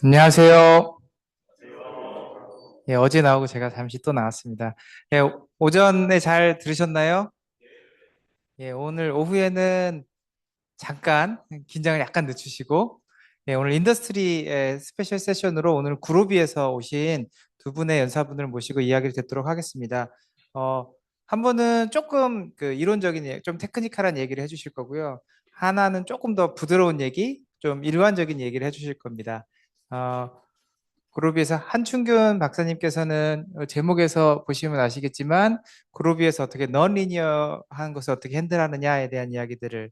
안녕하세요. 예, 어제 나오고 제가 잠시 또 나왔습니다. 예, 오전에 잘 들으셨나요? 예, 오늘 오후에는 잠깐 긴장을 약간 늦추시고, 예, 오늘 인더스트리 스페셜 세션으로 오늘 구로비에서 오신 두 분의 연사분을 모시고 이야기를 듣도록 하겠습니다. 어, 한 분은 조금 그 이론적인, 좀 테크니컬한 얘기를 해주실 거고요. 하나는 조금 더 부드러운 얘기, 좀 일반적인 얘기를 해주실 겁니다. 어, 그루비에서 한충균 박사님께서는 제목에서 보시면 아시겠지만 그루비에서 어떻게 넌리니어한 것을 어떻게 핸들하느냐에 대한 이야기들을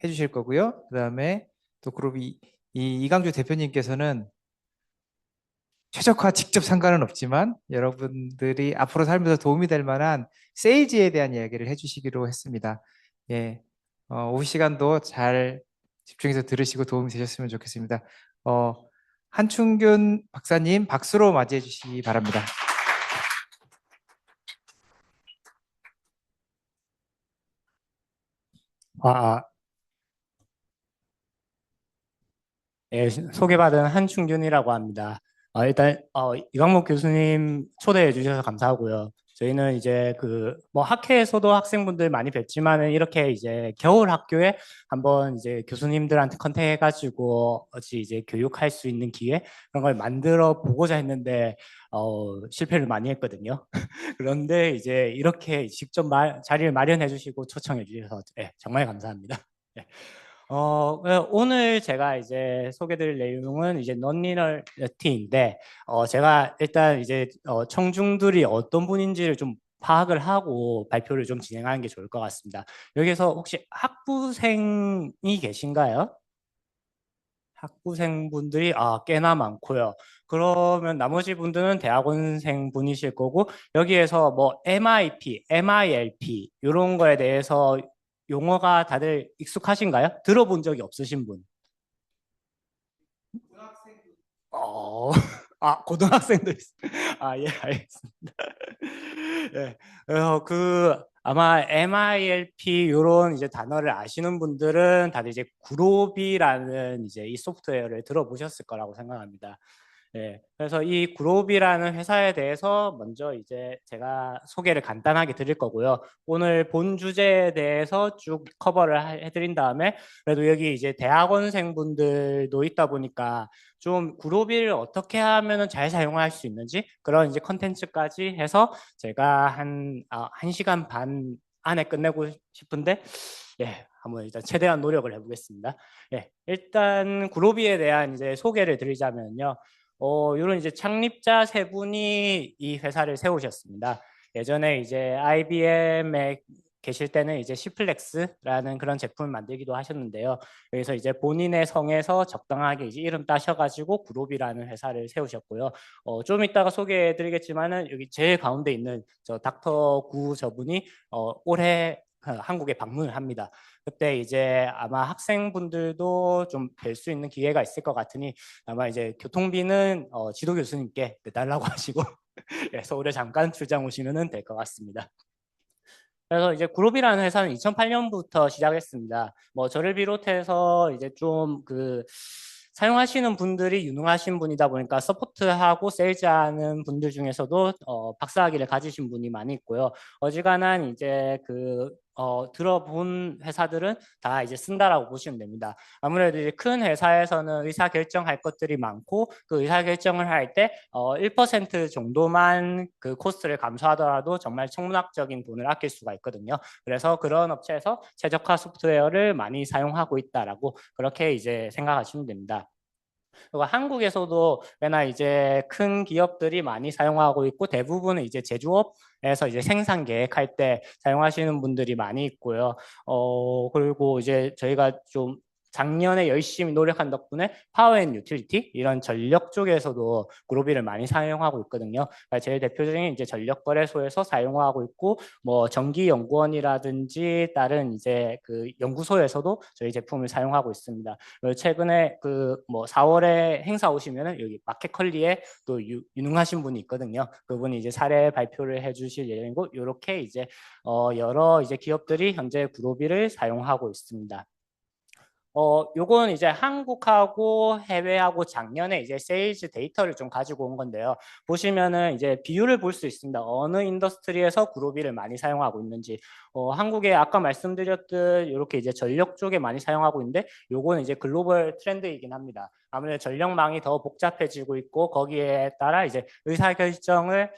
해주실 거고요. 그 다음에 또 그루비 이강주 대표님께서는 최적화 직접 상관은 없지만 여러분들이 앞으로 살면서 도움이 될 만한 세일즈에 대한 이야기를 해주시기로 했습니다. 예, 오후 시간도 잘 집중해서 들으시고 도움이 되셨으면 좋겠습니다. 어, 한충균 박사님 박수로 맞이해 주시기 바랍니다. 아, 아, 예, 소개받은 한충균이라고 합니다. 일단 이광목 교수님 초대해 주셔서 감사하고요. 저희는 이제 뭐 학회에서도 학생분들 많이 뵀지만은 이렇게 이제 겨울 학교에 한번 이제 교수님들한테 컨택해가지고 어찌 이제 교육할 수 있는 기회 그런 걸 만들어 보고자 했는데 실패를 많이 했거든요. 그런데 이제 이렇게 직접 자리를 마련해 주시고 초청해 주셔서 정말 감사합니다. 예. 오늘 제가 이제 소개드릴 내용은 이제 넌리너티인데, 제가 일단 이제 청중들이 어떤 분인지를 좀 파악을 하고 발표를 좀 진행하는 게 좋을 것 같습니다. 여기서 혹시 학부생이 계신가요? 학부생분들이 꽤나 많고요. 그러면 나머지 분들은 대학원생 분이실 거고 여기에서 뭐 MIP, MILP 이런 거에 대해서 용어가 다들 익숙하신가요? 들어본 적이 없으신 분? 어, 고등학생도 있어요. 예, 알겠습니다. 예, 그래서 아마 MILP 이런 이제 단어를 아시는 분들은 다들 이제 그로비라는 이제 이 소프트웨어를 들어보셨을 거라고 생각합니다. 예, 그래서 이 그룹이라는 회사에 대해서 먼저 이제 제가 소개를 간단하게 드릴 거고요. 오늘 본 주제에 대해서 쭉 커버를 해드린 다음에 그래도 여기 이제 대학원생분들도 있다 보니까 좀 그룹을 어떻게 하면은 잘 사용할 수 있는지 그런 이제 컨텐츠까지 해서 제가 한 시간 반 안에 끝내고 싶은데 한번 일단 최대한 노력을 해보겠습니다. 일단 그룹비에 대한 이제 소개를 드리자면요. 이런 이제 창립자 세 분이 이 회사를 세우셨습니다. 예전에 이제 IBM에 계실 때는 이제 시플렉스라는 그런 제품을 만들기도 하셨는데요. 여기서 이제 본인의 성에서 적당하게 이제 이름 따셔가지고 그룹이라는 회사를 세우셨고요. 좀 이따가 소개해드리겠지만은 여기 제일 가운데 있는 저 닥터 구 저분이 올해 한국에 방문을 합니다. 그때 이제 아마 학생분들도 좀 뵐 수 있는 기회가 있을 것 같으니 아마 이제 교통비는 지도 교수님께 내달라고 하시고 서울에 잠깐 출장 오시면 될 것 같습니다. 그래서 이제 그룹이라는 회사는 2008년부터 시작했습니다. 뭐 저를 비롯해서 이제 좀 사용하시는 분들이 유능하신 분이다 보니까 서포트하고 세일즈하는 분들 중에서도 박사학위를 가지신 분이 많이 있고요. 어지간한 이제 들어본 회사들은 다 이제 쓴다라고 보시면 됩니다. 아무래도 이제 큰 회사에서는 의사 결정할 것들이 많고 그 의사 결정을 할 때 1% 정도만 그 코스트를 감소하더라도 정말 천문학적인 돈을 아낄 수가 있거든요. 그래서 그런 업체에서 최적화 소프트웨어를 많이 사용하고 있다라고 그렇게 이제 생각하시면 됩니다. 그리고 한국에서도 꽤나 이제 큰 기업들이 많이 사용하고 있고 대부분은 이제 제조업에서 이제 생산 계획할 때 사용하시는 분들이 많이 있고요. 그리고 이제 저희가 좀 작년에 열심히 노력한 덕분에 파워 앤 유틸리티 이런 전력 쪽에서도 그로비를 많이 사용하고 있거든요. 그러니까 제일 대표적인 이제 전력 거래소에서 사용하고 있고 뭐 전기연구원이라든지 다른 이제 그 연구소에서도 저희 제품을 사용하고 있습니다. 최근에 뭐 4월에 행사 오시면은 여기 마켓컬리에 또 유능하신 분이 있거든요. 그분이 이제 사례 발표를 해주실 예정이고 이렇게 이제 여러 이제 기업들이 현재 구로비를 사용하고 있습니다. 요건 이제 한국하고 해외하고 작년에 이제 세일즈 데이터를 좀 가지고 온 건데요. 보시면은 이제 비율을 볼 수 있습니다. 어느 인더스트리에서 그로비를 많이 사용하고 있는지. 한국에 아까 말씀드렸듯 이렇게 이제 전력 쪽에 많이 사용하고 있는데 요거는 이제 글로벌 트렌드이긴 합니다. 아무래도 전력망이 더 복잡해지고 있고 거기에 따라 이제 의사결정을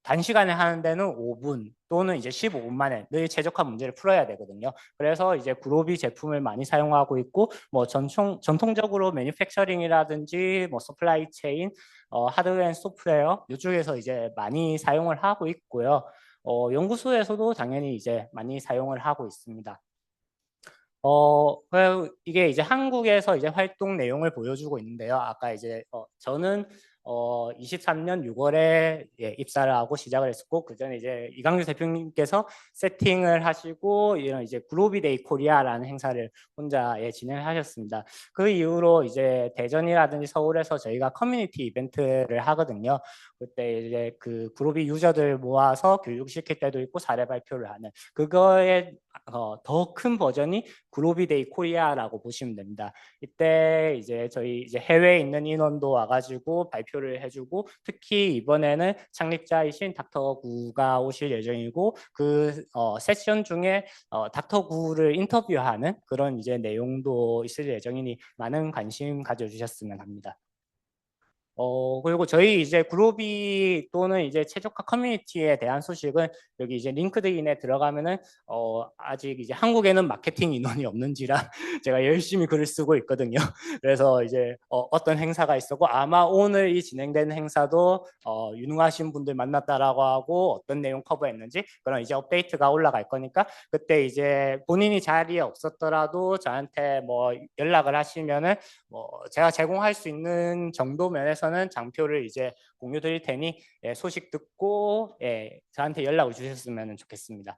단시간에 하는 데는 5분 또는 이제 15분 만에 늘 최적화 문제를 풀어야 되거든요. 그래서 이제 그로비 제품을 많이 사용하고 있고 뭐 전통적으로 매니팩처링이라든지 뭐 서플라이 체인, 하드웨어 앤 소프트웨어 이쪽에서 이제 많이 사용을 하고 있고요. 연구소에서도 당연히 이제 많이 사용을 하고 있습니다. 이게 이제 한국에서 이제 활동 내용을 보여주고 있는데요. 아까 이제 저는 23년 6월에 입사를 하고 시작을 했었고 그 전에 이제 이강규 대표님께서 세팅을 하시고 이런 이제 글로비데이 코리아라는 행사를 혼자 진행을 하셨습니다. 그 이후로 이제 대전이라든지 서울에서 저희가 커뮤니티 이벤트를 하거든요. 그때 이제 그 글로비 유저들 모아서 교육시킬 때도 있고 사례 발표를 하는 그거에 더 큰 버전이 글로비데이 코리아라고 보시면 됩니다. 이때 이제 저희 이제 해외에 있는 인원도 와가지고 발표를 해주고 특히 이번에는 창립자이신 닥터 구가 오실 예정이고 그 세션 중에 닥터 구를 인터뷰하는 그런 이제 내용도 있을 예정이니 많은 관심 가져주셨으면 합니다. 그리고 저희 이제 그로비 또는 이제 최적화 커뮤니티에 대한 소식은 여기 이제 링크드인에 들어가면은 아직 이제 한국에는 마케팅 인원이 없는지라 제가 열심히 글을 쓰고 있거든요. 그래서 이제 어떤 행사가 있었고 아마 오늘 이 진행되는 행사도 유능하신 분들 만났다라고 하고 어떤 내용 커버했는지 그런 이제 업데이트가 올라갈 거니까 그때 이제 본인이 자리에 없었더라도 저한테 뭐 연락을 하시면은 뭐 제가 제공할 수 있는 정도 면에서는 장표를 이제 공유 드릴 테니 소식 듣고 저한테 연락을 주셨으면 좋겠습니다.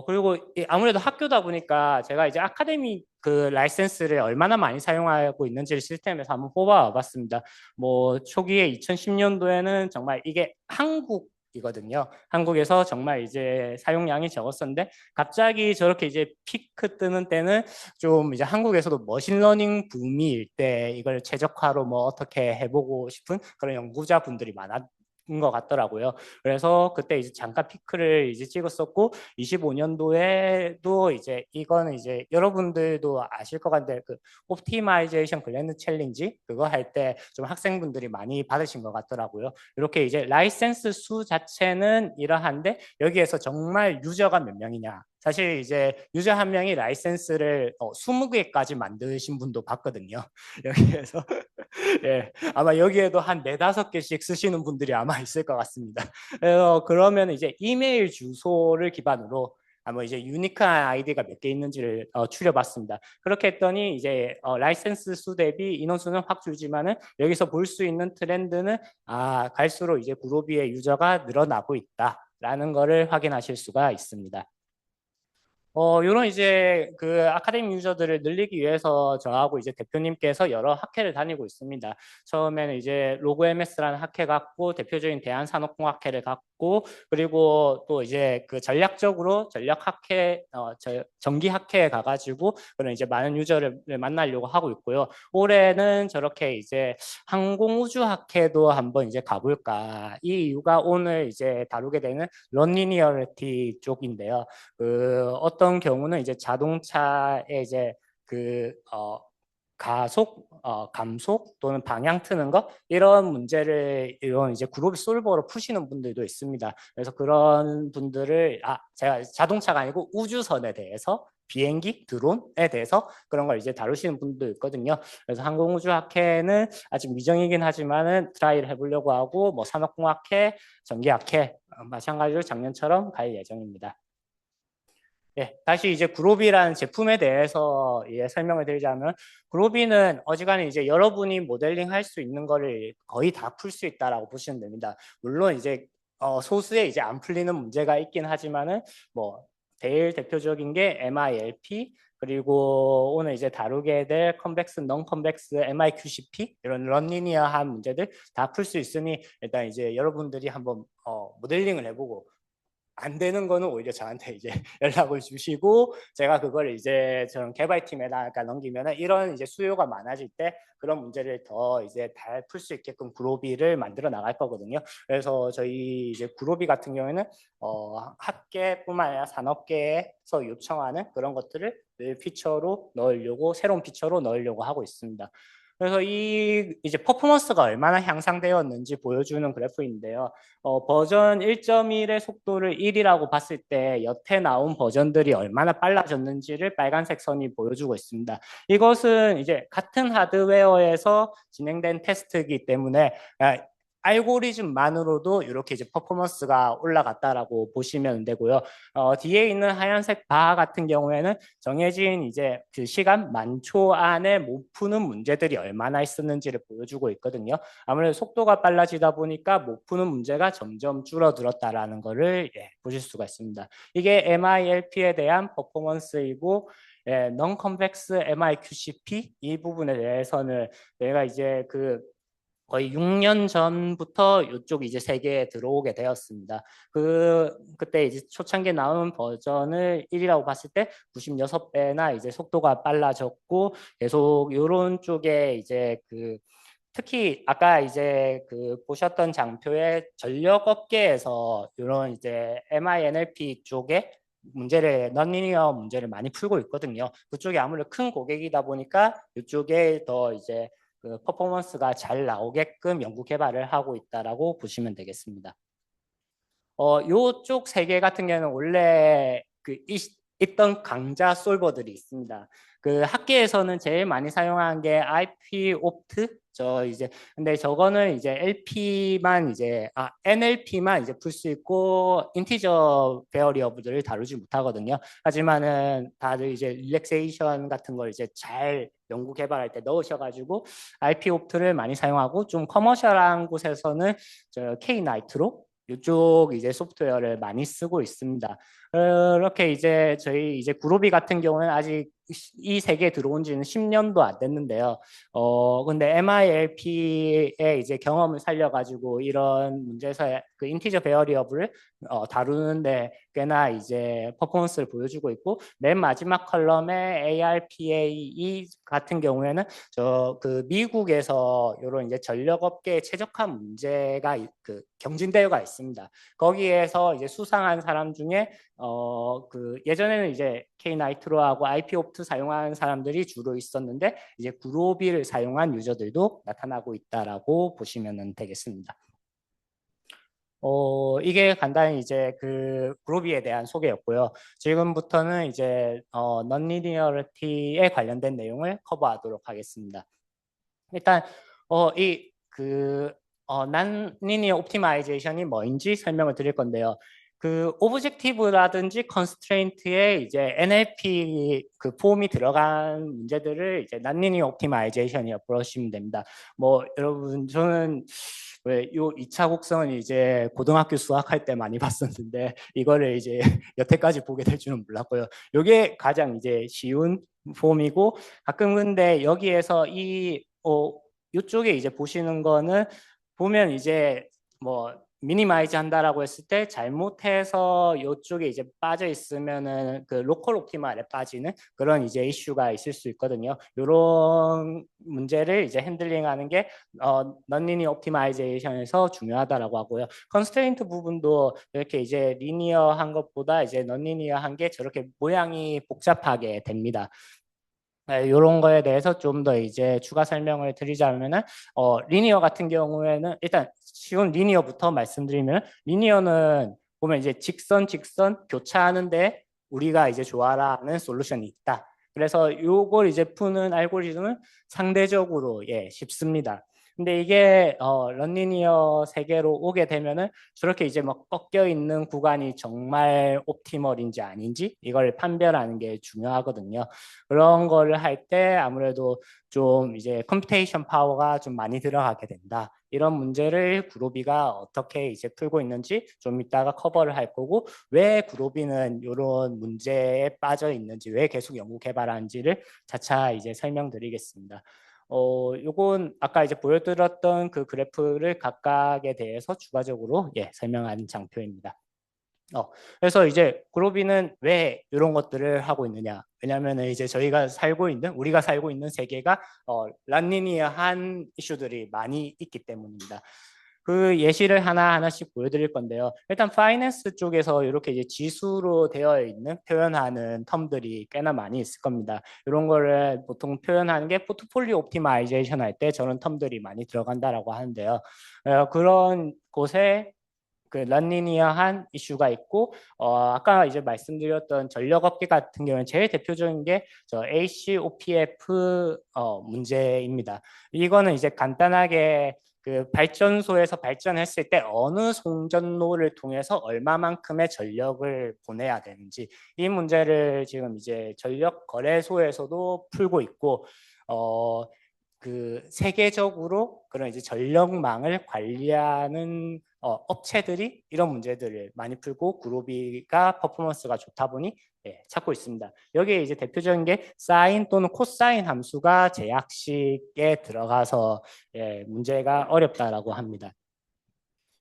그리고 아무래도 학교다 보니까 제가 이제 아카데미 그 라이센스를 얼마나 많이 사용하고 있는지를 시스템에서 한번 뽑아 봤습니다. 뭐 초기에 2010년도에는 정말 이게 한국이거든요. 한국에서 정말 이제 사용량이 적었었는데 갑자기 저렇게 이제 피크 뜨는 때는 좀 이제 한국에서도 머신러닝 붐일 때 이걸 최적화로 뭐 어떻게 해보고 싶은 그런 연구자분들이 많았. 것 같더라고요. 그래서 그때 이제 잠깐 피크를 이제 찍었었고 25년도에도 이제 이거는 이제 여러분들도 아실 것 같은데 그 옵티마이제이션 글랜드 챌린지 그거 할 때 좀 학생분들이 많이 받으신 것 같더라고요. 이렇게 이제 라이센스 수 자체는 이러한데 여기에서 정말 유저가 몇 명이냐 사실 이제 유저 한 명이 라이센스를 20개까지 만드신 분도 봤거든요. 여기에서 예, 아마 여기에도 한 네다섯 개씩 쓰시는 분들이 아마 있을 것 같습니다. 그래서 그러면 이제 이메일 주소를 기반으로 아마 이제 유니크한 아이디가 몇 개 있는지를 추려봤습니다. 그렇게 했더니 이제 라이센스 수 대비 인원수는 확 줄지만은 여기서 볼 수 있는 트렌드는 갈수록 이제 그로비의 유저가 늘어나고 있다라는 거를 확인하실 수가 있습니다. 요런 이제 그 아카데미 유저들을 늘리기 위해서 저하고 이제 대표님께서 여러 학회를 다니고 있습니다. 처음에는 이제 로그 MS라는 학회 갔고 대표적인 대한산업공학회를 갔고 그리고 또 이제 그 전략적으로 전략 학회 정기 학회에 가가지고 그런 이제 많은 유저를 만나려고 하고 있고요. 올해는 저렇게 이제 항공우주학회도 한번 이제 가볼까. 이 이유가 오늘 이제 다루게 되는 런리니어리티 쪽인데요. 그 어떤 경우는 이제 자동차에 이제 그 가속, 감속 또는 방향 트는 것 이런 문제를 이런 이제 그룹 솔버로 푸시는 분들도 있습니다. 그래서 그런 분들을 제가 자동차가 아니고 우주선에 대해서 비행기, 드론에 대해서 그런 걸 이제 다루시는 분도 있거든요. 그래서 항공우주학회는 아직 미정이긴 하지만은 트라이를 해보려고 하고 뭐 산업공학회, 전기학회 마찬가지로 작년처럼 갈 예정입니다. 다시 이제 그로비라는 제품에 대해서 설명을 드리자면 그로비는 어지간히 이제 여러분이 모델링 할 수 있는 거를 거의 다 풀 수 있다라고 보시면 됩니다. 물론 이제 소수의 이제 안 풀리는 문제가 있긴 하지만은 뭐 제일 대표적인 게 MILP 그리고 오늘 이제 다루게 될 컨벡스, 넌 컨벡스, MIQCP 이런 런리니어한 문제들 다 풀 수 있으니 일단 이제 여러분들이 한번 모델링을 해보고 안 되는 거는 오히려 저한테 이제 연락을 주시고 제가 그걸 이제 저는 개발팀에다가 넘기면은 이런 이제 수요가 많아질 때 그런 문제를 더 이제 잘 풀 수 있게끔 구로비를 만들어 나갈 거거든요. 그래서 저희 이제 구로비 같은 경우에는 학계뿐만 아니라 산업계에서 요청하는 그런 것들을 늘 피처로 넣으려고 새로운 피처로 넣으려고 하고 있습니다. 그래서 이 이제 퍼포먼스가 얼마나 향상되었는지 보여주는 그래프인데요. 버전 1.1의 속도를 1이라고 봤을 때 여태 나온 버전들이 얼마나 빨라졌는지를 빨간색 선이 보여주고 있습니다. 이것은 이제 같은 하드웨어에서 진행된 테스트이기 때문에 알고리즘만으로도 이렇게 이제 퍼포먼스가 올라갔다라고 보시면 되고요. 뒤에 있는 하얀색 바 같은 경우에는 정해진 이제 그 시간 만초 안에 못 푸는 문제들이 얼마나 있었는지를 보여주고 있거든요. 아무래도 속도가 빨라지다 보니까 못 푸는 문제가 점점 줄어들었다라는 것을 보실 수가 있습니다. 이게 MILP에 대한 퍼포먼스이고 non-convex MIQCP 이 부분에 대해서는 내가 이제 그 거의 6년 전부터 이쪽 이제 세계에 들어오게 되었습니다. 그때 이제 초창기에 나온 버전을 1이라고 봤을 때 96배나 이제 속도가 빨라졌고 계속 이런 쪽에 이제 그 특히 아까 이제 그 보셨던 장표의 전력 업계에서 이런 이제 MINLP 쪽에 문제를 non-linear 문제를 많이 풀고 있거든요. 그쪽이 아무래도 큰 고객이다 보니까 이쪽에 더 이제 그 퍼포먼스가 잘 나오게끔 연구 개발을 하고 있다라고 보시면 되겠습니다. 요쪽 세 개 같은 경우는 원래 있던 강자 솔버들이 있습니다. 그 학계에서는 제일 많이 사용하는 게 IP 옵트 저 이제 근데 저거는 이제 LP만 이제 NLP만 이제 풀 수 있고 인티저 베어리어블들을 다루지 못하거든요. 하지만은 다들 이제 릴렉세이션 같은 걸 이제 잘 연구 개발할 때 넣으셔가지고 IP 옵트를 많이 사용하고 좀 커머셜한 곳에서는 저 K 나이트로 이쪽 이제 소프트웨어를 많이 쓰고 있습니다. 그렇게 이제 저희 이제 구로비 같은 경우는 아직 이 세계에 들어온 지는 10년도 안 됐는데요. 근데 MILP의 이제 경험을 살려가지고 이런 문제에서 그 인티저 베어리어블을 다루는데 꽤나 이제 퍼포먼스를 보여주고 있고 맨 마지막 컬럼에 ARPAE 같은 경우에는 저 그 미국에서 이런 이제 전력업계에 최적화 문제가 그 경진대회가 있습니다. 거기에서 이제 수상한 사람 중에 그 예전에는 이제 K 나이트로하고 IP 옵트 사용한 사람들이 주로 있었는데 이제 구로비를 사용한 유저들도 나타나고 있다라고 보시면 되겠습니다. 이게 간단히 이제 그 그로비에 대한 소개였고요. 지금부터는 이제 non-linearity에 관련된 내용을 커버하도록 하겠습니다. 일단 이그 non-linear optimization이 뭐인지 설명을 드릴 건데요. 그 오브젝티브라든지 컨스트레인트에 이제 NLP 그 폼이 들어간 문제들을 이제 non-linear optimization이라고 부르시면 됩니다. 뭐 여러분 저는 왜 요 2차 곡선은 이제 고등학교 수학할 때 많이 봤었는데 이거를 이제 여태까지 보게 될 줄은 몰랐고요. 이게 가장 이제 쉬운 폼이고 가끔 근데 여기에서 이쪽에 이제 보시는 거는 보면 이제 뭐 미니마이즈 한다라고 했을 때 잘못해서 이쪽에 이제 빠져 있으면은 그 로컬 옵티말에 빠지는 그런 이제 이슈가 있을 수 있거든요. 이런 문제를 이제 핸들링하는 게 non-linear optimization에서 중요하다라고 하고요. 컨스트레인트 부분도 이렇게 이제 리니어한 것보다 이제 non-linear한 게 저렇게 모양이 복잡하게 됩니다. 이런 거에 대해서 좀 더 이제 추가 설명을 드리자면은 리니어 같은 경우에는 일단 쉬운 리니어부터 말씀드리면 리니어는 보면 이제 직선 교차하는데 우리가 이제 좋아하는 솔루션이 있다. 그래서 요걸 이제 푸는 알고리즘은 상대적으로 쉽습니다. 근데 이게 런리니어 세계로 오게 되면은 저렇게 이제 막 꺾여 있는 구간이 정말 옵티멀인지 아닌지 이걸 판별하는 게 중요하거든요. 그런 거를 할 때 아무래도 좀 이제 컴퓨테이션 파워가 좀 많이 들어가게 된다. 이런 문제를 구로비가 어떻게 이제 풀고 있는지 좀 이따가 커버를 할 거고 왜 구로비는 이런 문제에 빠져 있는지 왜 계속 연구 개발하는지를 차차 이제 설명드리겠습니다. 요건 아까 이제 보여드렸던 그 그래프를 각각에 대해서 추가적으로 설명한 장표입니다. 그래서 이제 그로비는 왜 이런 것들을 하고 있느냐? 왜냐하면 이제 우리가 살고 있는 세계가 란리니어한 이슈들이 많이 있기 때문입니다. 그 예시를 하나하나씩 보여드릴 건데요. 일단 파이낸스 쪽에서 이렇게 이제 지수로 되어 있는 표현하는 텀들이 꽤나 많이 있을 겁니다. 이런 거를 보통 표현하는 게 포트폴리오 옵티마이제이션 할 때 저런 텀들이 많이 들어간다라고 하는데요. 그런 곳에 그 런리니어한 이슈가 있고 아까 이제 말씀드렸던 전력업계 같은 경우는 제일 대표적인 게 저 ACOPF 문제입니다. 이거는 이제 간단하게 그 발전소에서 발전했을 때 어느 송전로를 통해서 얼마만큼의 전력을 보내야 되는지 이 문제를 지금 이제 전력 거래소에서도 풀고 있고 그 세계적으로 그런 이제 전력망을 관리하는 업체들이 이런 문제들을 많이 풀고 그로비가 퍼포먼스가 좋다 보니 찾고 있습니다. 여기에 이제 대표적인 게 사인 또는 코사인 함수가 제약식에 들어가서 문제가 어렵다라고 합니다.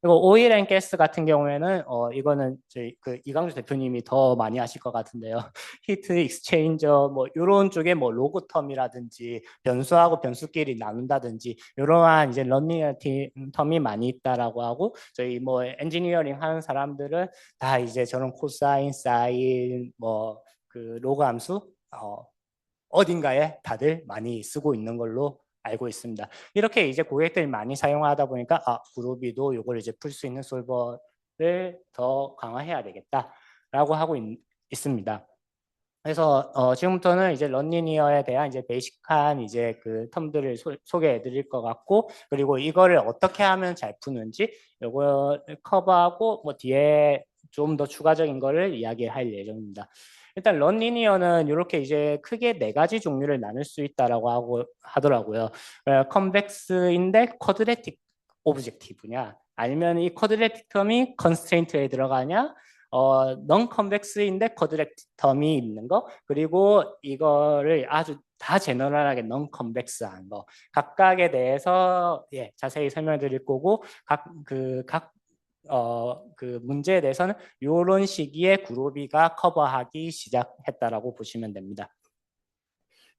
그리고 오일 앤 가스 같은 경우에는 이거는 저희 그 이강주 대표님이 더 많이 아실 것 같은데요. 히트 익스체인저 뭐 이런 쪽에 뭐 로그 텀이라든지 변수하고 변수끼리 나눈다든지 이러한 이제 러닝 텀이 많이 있다라고 하고 저희 뭐 엔지니어링 하는 사람들은 다 이제 저런 코사인, 사인 뭐 그 로그 함수 어딘가에 다들 많이 쓰고 있는 걸로 알고 있습니다. 이렇게 이제 고객들이 많이 사용하다 보니까 그루비도 이걸 이제 풀 수 있는 솔버를 더 강화해야 되겠다라고 하고 있습니다. 그래서 지금부터는 이제 런리니어에 대한 이제 베이직한 이제 그 텀들을 소개해 드릴 것 같고 그리고 이거를 어떻게 하면 잘 푸는지 이걸 커버하고 뭐 뒤에 좀 더 추가적인 거를 이야기할 예정입니다. 일단 런리니어는 이렇게 이제 크게 네 가지 종류를 나눌 수 있다라고 하더라고요. 컨벡스인데 쿼드레틱 오브젝티브냐 아니면 이 쿼드레틱 텀이 컨스트레인트에 들어가냐 non 컨벡스인데 쿼드레틱 텀이 있는 거 그리고 이거를 아주 다 제너럴하게 non 컨벡스한 거 각각에 대해서 자세히 설명드릴 거고 그 문제에 대해서는 이런 시기에 그루비가 커버하기 시작했다라고 보시면 됩니다.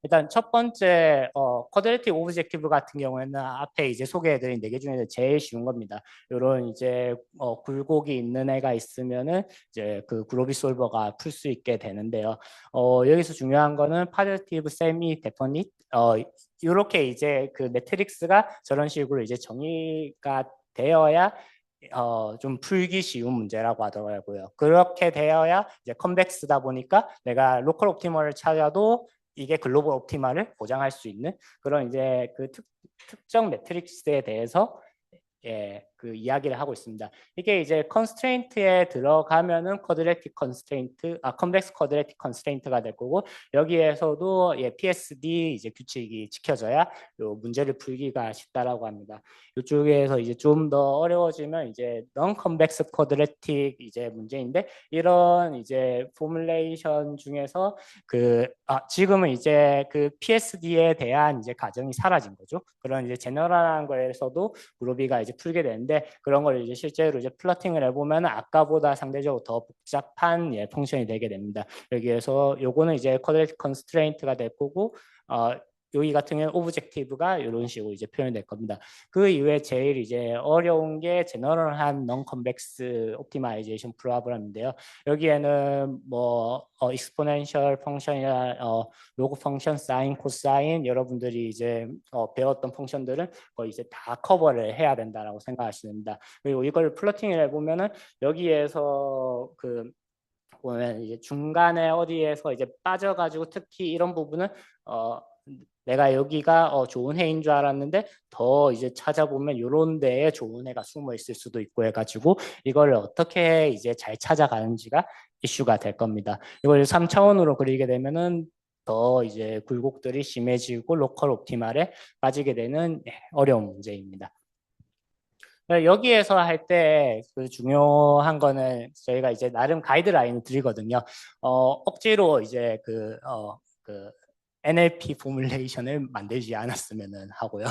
일단 첫 번째 쿼드레틱 오브젝티브 같은 경우에는 앞에 이제 소개해드린 네 개 중에서 제일 쉬운 겁니다. 이런 이제 굴곡이 있는 애가 있으면은 이제 그 그로비 솔버가 풀 수 있게 되는데요. 여기서 중요한 거는 파지티브 세미 데퍼닛 이렇게 이제 그 매트릭스가 저런 식으로 이제 정의가 되어야 좀 풀기 쉬운 문제라고 하더라고요. 그렇게 되어야 이제 컨벡스다 보니까 내가 로컬 옵티머를 찾아도 이게 글로벌 옵티마를 보장할 수 있는 그런 이제 그 특정 매트릭스에 대해서 그 이야기를 하고 있습니다. 이게 이제 컨스트레인트에 들어가면은 쿼드레틱 컨스트레인트, 컨벡스 쿼드레틱 컨스트레인트가 될 거고 여기에서도 PSD 이제 규칙이 지켜져야 요 문제를 풀기가 쉽다라고 합니다. 이쪽에서 이제 좀 더 어려워지면 이제 non convex quadratic 이제 문제인데 이런 이제 포뮬레이션 중에서 지금은 이제 그 PSD에 대한 이제 가정이 사라진 거죠. 그런 이제 제너럴한 거에서도 그루비가 이제 풀게 되는데 그런 걸 이제 실제로 이제 플러팅을 해보면 아까보다 상대적으로 더 복잡한 펑션이 되게 됩니다. 여기에서 요거는 이제 쿼드레틱 컨스트레인트가 될 거고 여기 같은 경우는 오브젝티브가 이런 식으로 이제 표현될 겁니다. 그 이후에 제일 이제 어려운 게 제너럴한 non convex optimization 프로그램인데요. 여기에는 뭐 익스포넨셜 펑션이나 로그 펑션, 사인, 코사인 여러분들이 이제 배웠던 펑션들은 거의 이제 다 커버를 해야 된다라고 생각하시면 됩니다. 그리고 이걸 플러팅을 해보면은 여기에서 그 보면 이제 중간에 어디에서 이제 빠져가지고 특히 이런 부분은 내가 여기가 좋은 해인 줄 알았는데 더 이제 찾아보면 이런 데에 좋은 해가 숨어 있을 수도 있고 해가지고 이걸 어떻게 이제 잘 찾아가는지가 이슈가 될 겁니다. 이걸 3차원으로 그리게 되면은 더 이제 굴곡들이 심해지고 로컬 옵티말에 빠지게 되는 어려운 문제입니다. 여기에서 할 때 그 중요한 거는 저희가 이제 나름 가이드라인을 드리거든요. 억지로 이제 그 NLP 포뮬레이션을 만들지 않았으면 하고요.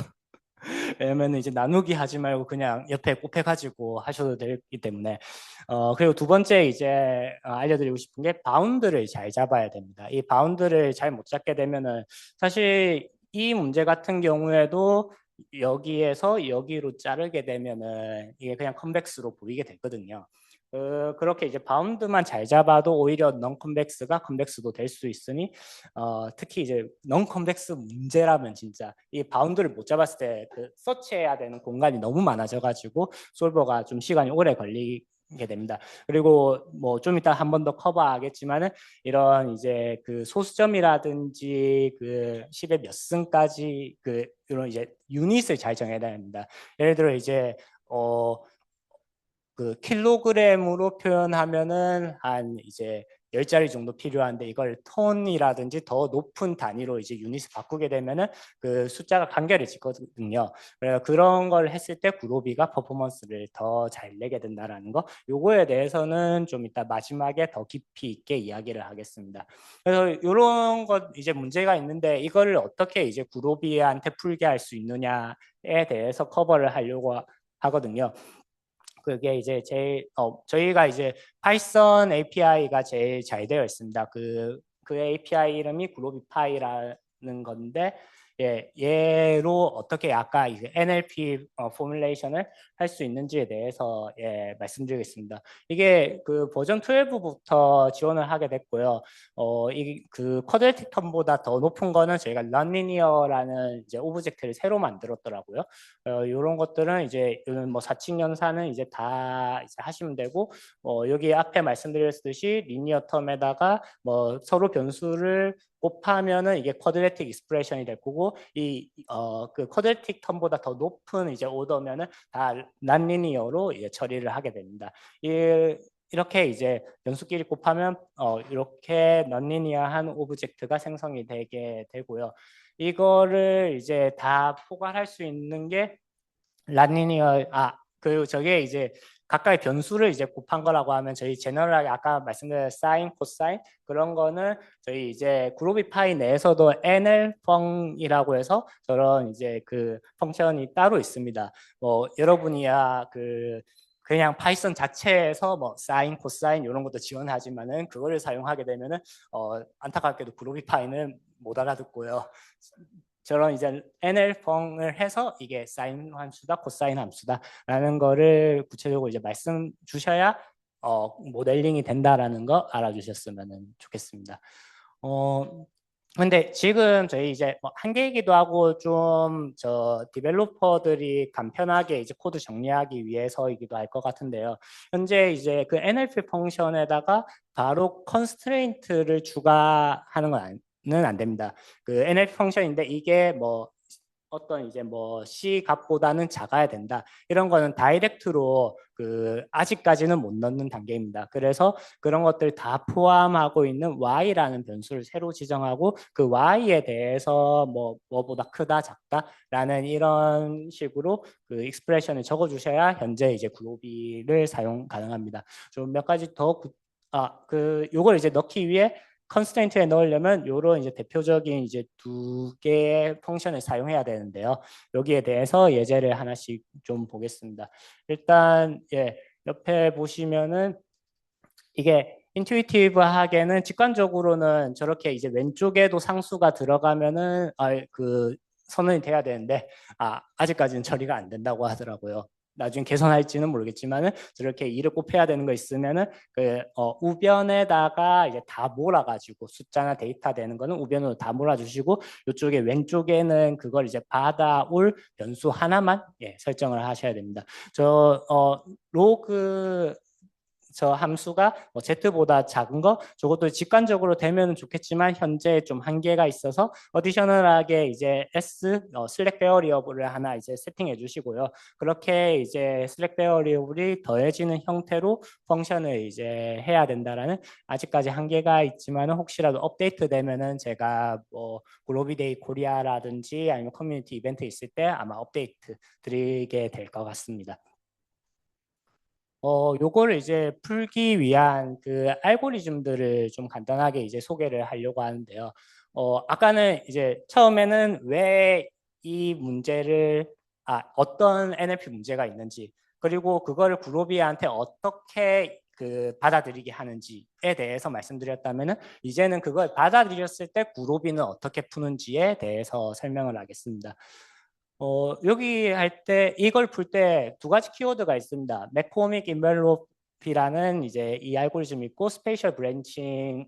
왜냐면 이제 나누기 하지 말고 그냥 옆에 곱해가지고 하셔도 되기 때문에. 그리고 두 번째 이제 알려드리고 싶은 게 바운드를 잘 잡아야 됩니다. 이 바운드를 잘 못 잡게 되면은 사실 이 문제 같은 경우에도 여기에서 여기로 자르게 되면은 이게 그냥 컨벡스로 보이게 되거든요. 그렇게 이제 바운드만 잘 잡아도 오히려 넌 컨벡스가 컨벡스도 될 수 있으니, 특히 이제 넌 컨벡스 문제라면 진짜 이 바운드를 못 잡았을 때 그 서치해야 되는 공간이 너무 많아져가지고 솔버가 좀 시간이 오래 걸리게 됩니다. 그리고 뭐 좀 이따 한 번 더 커버하겠지만은 이런 이제 그 소수점이라든지 그 10의 몇 승까지 그 이런 이제 유닛을 잘 정해야 됩니다. 예를 들어 이제 그 킬로그램으로 표현하면은 한 이제 10자리 정도 필요한데 이걸 톤이라든지 더 높은 단위로 이제 유닛을 바꾸게 되면은 그 숫자가 간결해지거든요. 그래서 그런 걸 했을 때 그로비가 퍼포먼스를 더 잘 내게 된다라는 거, 요거에 대해서는 좀 이따 마지막에 더 깊이 있게 이야기를 하겠습니다. 그래서 이런 것 이제 문제가 있는데 이거를 어떻게 이제 그로비한테 풀게 할 수 있느냐에 대해서 커버를 하려고 하거든요. 그게 이제 제일 저희가 이제 파이썬 API가 제일 잘 되어 있습니다. 그 API 이름이 그로비파이라는 건데, 예, 얘로 어떻게 아까 이제 NLP 포뮬레이션을 할 수 있는지에 대해서 예, 말씀드리겠습니다. 이게 그 버전 12부터 지원을 하게 됐고요. 이 그 쿼드레틱 텀보다 더 높은 거는 저희가 런리니어라는 이제 오브젝트를 새로 만들었더라고요. 이런 것들은 이제 뭐 사칙 연산은 이제 다 이제 하시면 되고, 여기 앞에 말씀드렸듯이 리니어 텀에다가 뭐 서로 변수를 곱하면은 이게 쿼드레틱 익스프레션이 될 거고, 그 쿼드레틱 텀보다 더 높은 이제 오더면은 다 난리니어로 이제 처리를 하게 됩니다. 이렇게 이제 변수끼리 곱하면 이렇게 넌리니어한 오브젝트가 생성이 되게 되고요. 이거를 이제 다 포괄할 수 있는 게 라니니어, 그리고 저게 이제 각각의 변수를 이제 곱한 거라고 하면 저희 제너럴하게 아까 말씀드린 사인, 코사인 그런 거는 저희 이제 그로비파이 내에서도 NL펑이라고 해서 저런 이제 그 펑션이 따로 있습니다. 뭐 여러분이야 그냥 파이썬 자체에서 뭐 사인, 코사인 이런 것도 지원하지만은 그거를 사용하게 되면은 안타깝게도 그로비파이는 못 알아듣고요. 저런 이제 NL펑을 해서 이게 사인 함수다, 코사인 함수다라는 거를 구체적으로 이제 말씀 주셔야 모델링이 된다라는 거 알아주셨으면 좋겠습니다. 근데 지금 저희 이제 뭐 한계이기도 하고 좀 저 디벨로퍼들이 간편하게 이제 코드 정리하기 위해서이기도 할 것 같은데요. 현재 이제 그 NLP 펑션에다가 바로 컨스트레인트를 추가하는 건 는 안 됩니다. 그 NLP 펑션인데 이게 뭐 어떤 이제 뭐 C 값보다는 작아야 된다. 이런 거는 다이렉트로 그 아직까지는 못 넣는 단계입니다. 그래서 그런 것들 다 포함하고 있는 Y라는 변수를 새로 지정하고 그 Y에 대해서 뭐보다 크다 작다라는 이런 식으로 그 익스프레션을 적어 주셔야 현재 이제 글로비를 사용 가능합니다. 좀 몇 가지 더 요걸 이제 넣기 위해 컨스트레인트에 넣으려면 이런 이제 대표적인 이제 두 개의 펑션을 사용해야 되는데요. 여기에 대해서 예제를 하나씩 좀 보겠습니다. 일단 예, 옆에 보시면은 이게 인투이티브하게는 직관적으로는 저렇게 이제 왼쪽에도 상수가 들어가면은 그 선언이 돼야 되는데 아직까지는 처리가 안 된다고 하더라고요. 나중에 개선할지는 모르겠지만은 저렇게 2를 곱해야 되는 거 있으면은 그 우변에다가 이제 다 몰아가지고 숫자나 데이터 되는 거는 우변으로 다 몰아주시고 이쪽에 왼쪽에는 그걸 이제 받아올 변수 하나만 설정을 하셔야 됩니다. 로그 저 함수가 뭐 z보다 작은 거 저것도 직관적으로 되면 좋겠지만 현재 좀 한계가 있어서 어디셔널하게 이제 슬랙 베어리어블을 하나 이제 세팅해 주시고요. 그렇게 이제 슬랙 베어리어블이 더해지는 형태로 펑션을 이제 해야 된다라는 아직까지 한계가 있지만 혹시라도 업데이트 되면은 제가 뭐 글로비데이 코리아라든지 아니면 커뮤니티 이벤트 있을 때 아마 업데이트 드리게 될 것 같습니다. 요거를 이제 풀기 위한 그 알고리즘들을 좀 간단하게 이제 소개를 하려고 하는데요. 아까는 이제 처음에는 왜 이 문제를 어떤 NLP 문제가 있는지, 그리고 그거를 그루비한테 어떻게 받아들이게 하는지에 대해서 말씀드렸다면은, 이제는 그걸 받아들였을 때 그루비는 어떻게 푸는지에 대해서 설명을 하겠습니다. 여기 할 때, 이걸 풀 때 두 가지 키워드가 있습니다. 메코믹 인벨롭이라는 이제 이 알고리즘이 있고, 스페이셜 브랜칭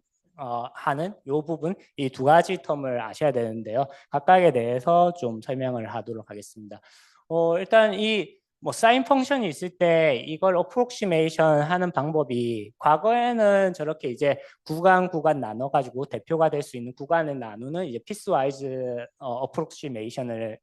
하는 이 부분, 이 두 가지 텀을 아셔야 되는데요. 각각에 대해서 좀 설명을 하도록 하겠습니다. 일단 이 사인 펑션이 있을 때 이걸 어프록시메이션 하는 방법이, 과거에는 저렇게 이제 구간 나눠 가지고 대표가 될 수 있는 구간을 나누는 이제 피스와이즈 어프록시메이션을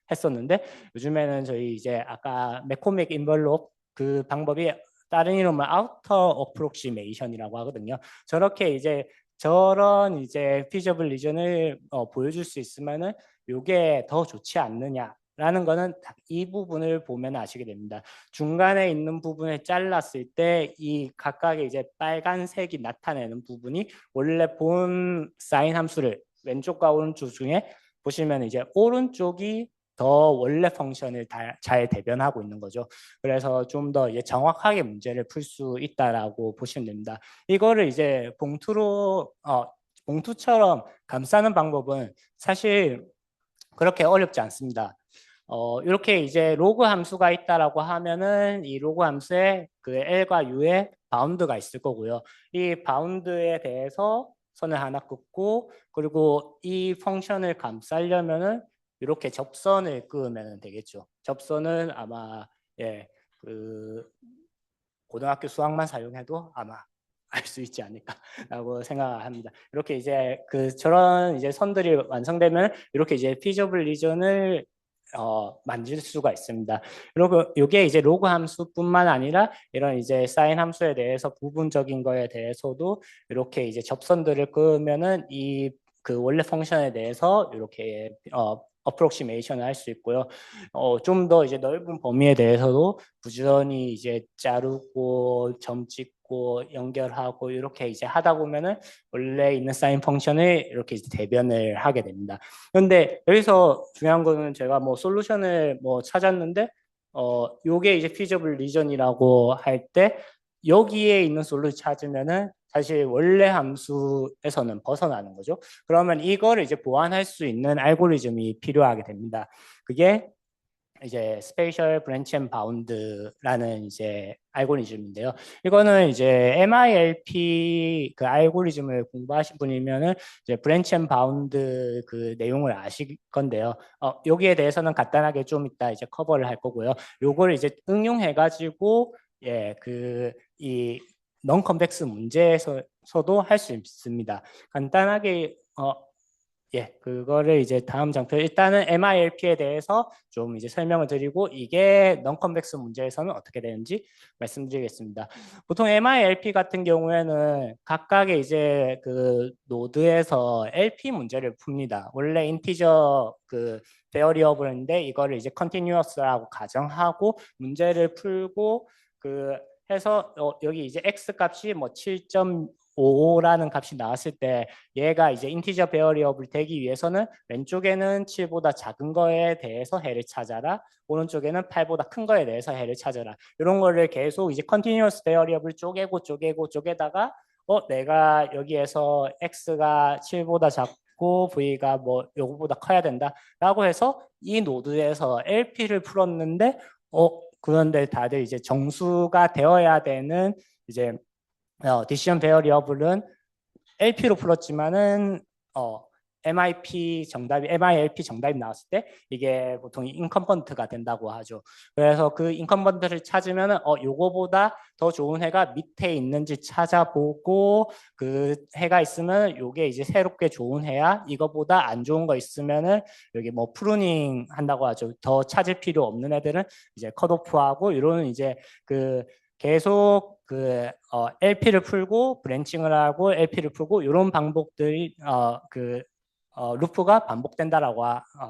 했었는데, 요즘에는 저희 이제 아까 메코믹 인벌롭 그 방법이 다른 이름은 아우터 어프록시메이션이라고 하거든요. 저렇게 이제 저런 이제 피저블 리전을 보여줄 수 있으면은 이게 더 좋지 않느냐라는 거는 이 부분을 보면 아시게 됩니다. 중간에 있는 부분을 잘랐을 때 이 각각의 이제 빨간색이 나타내는 부분이 원래 본 사인 함수를 왼쪽과 오른쪽 중에 보시면 이제 오른쪽이 더 원래 펑션을 잘 대변하고 있는 거죠. 그래서 좀 더 정확하게 문제를 풀 수 있다라고 보시면 됩니다. 이거를 이제 봉투처럼 감싸는 방법은 사실 그렇게 어렵지 않습니다. 이렇게 이제 로그 함수가 있다라고 하면은 이 로그 함수에 그 L과 U의 바운드가 있을 거고요. 이 바운드에 대해서 선을 하나 긋고, 그리고 이 펑션을 감싸려면은 이렇게 접선을 그으면 되겠죠. 접선은 아마 그 고등학교 수학만 사용해도 아마 알 수 있지 않을까라고 생각합니다. 이렇게 이제 저런 이제 선들이 완성되면 이렇게 이제 피저블 리전을 만질 수가 있습니다. 그리고 이게 이제 로그 함수뿐만 아니라 이런 이제 사인 함수에 대해서 부분적인 거에 대해서도 이렇게 이제 접선들을 끄면은 이 원래 펑션에 대해서 이렇게 어프록시메이션을 할 수 있고요. 좀 더 이제 넓은 범위에 대해서도 부지런히 이제 자르고 점 찍고 연결하고 이렇게 이제 하다 보면은 원래 있는 사인 펑션을 이렇게 이제 대변을 하게 됩니다. 그런데 여기서 중요한 거는, 제가 솔루션을 찾았는데 요게 이제 피저블 리전이라고 할 때 여기에 있는 솔루션 찾으면은 사실 원래 함수에서는 벗어나는 거죠. 그러면 이거를 이제 보완할 수 있는 알고리즘이 필요하게 됩니다. 그게 이제 스페이셜 브랜치 앤 바운드라는 이제 알고리즘인데요. 이거는 이제 MILP 그 알고리즘을 공부하신 분이면은 이제 브랜치 앤 바운드 그 내용을 아실 건데요. 여기에 대해서는 간단하게 좀 이따 이제 커버를 할 거고요. 요걸 이제 응용해 가지고 이 non convex 문제에서도 할 수 있습니다. 간단하게 그거를 이제 다음 장표, 일단은 MILP에 대해서 좀 이제 설명을 드리고, 이게 non-convex 문제에서는 어떻게 되는지 말씀드리겠습니다. 보통 MILP 같은 경우에는 각각의 이제 그 노드에서 LP 문제를 풉니다. 원래 인티저 variable인데 이거를 이제 continuous라고 가정하고 문제를 풀고 해서 여기 이제 x 값이 7.55라는 값이 나왔을 때, 얘가 이제 인티저 베어리어블 되기 위해서는 왼쪽에는 7보다 작은 거에 대해서 해를 찾아라, 오른쪽에는 8보다 큰 거에 대해서 해를 찾아라, 이런 거를 계속 이제 컨티뉴어스 베어리어블 쪼개다가 내가 여기에서 x가 7보다 작고 v가 요거보다 커야 된다 라고 해서 이 노드에서 LP를 풀었는데, 그런데 다들 이제 정수가 되어야 되는 이제 디시전 베어리어블은 LP로 풀었지만은 MILP 정답이 나왔을 때 이게 보통 인컴번트가 된다고 하죠. 그래서 그 인컴번트를 찾으면은 요거보다 더 좋은 해가 밑에 있는지 찾아보고, 그 해가 있으면 요게 이제 새롭게 좋은 해야, 이거보다 안 좋은 거 있으면은 여기 프루닝 한다고 하죠. 더 찾을 필요 없는 애들은 이제 컷오프하고, 이런 이제 계속 LP를 풀고 브랜칭을 하고 LP를 풀고, 이런 방법들이 루프가 반복된다라고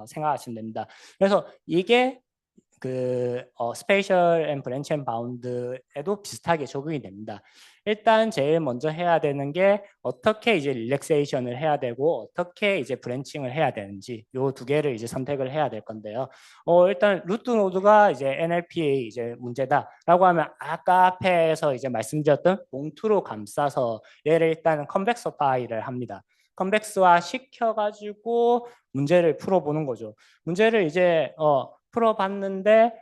생각하시면 됩니다. 그래서 이게 스페이셜 앤 브랜치 앤 바운드에도 비슷하게 적용이 됩니다. 일단 제일 먼저 해야 되는 게 어떻게 이제 릴렉세이션을 해야 되고 어떻게 이제 브랜칭을 해야 되는지 요 두 개를 이제 선택을 해야 될 건데요. 일단 루트 노드가 이제 NLP의 이제 문제다라고 하면 아까 앞에서 이제 말씀드렸던 봉투로 감싸서 얘를 일단은 컨벡서파이를 합니다. 컨벡스화 시켜가지고 문제를 풀어보는 거죠. 문제를 이제 풀어봤는데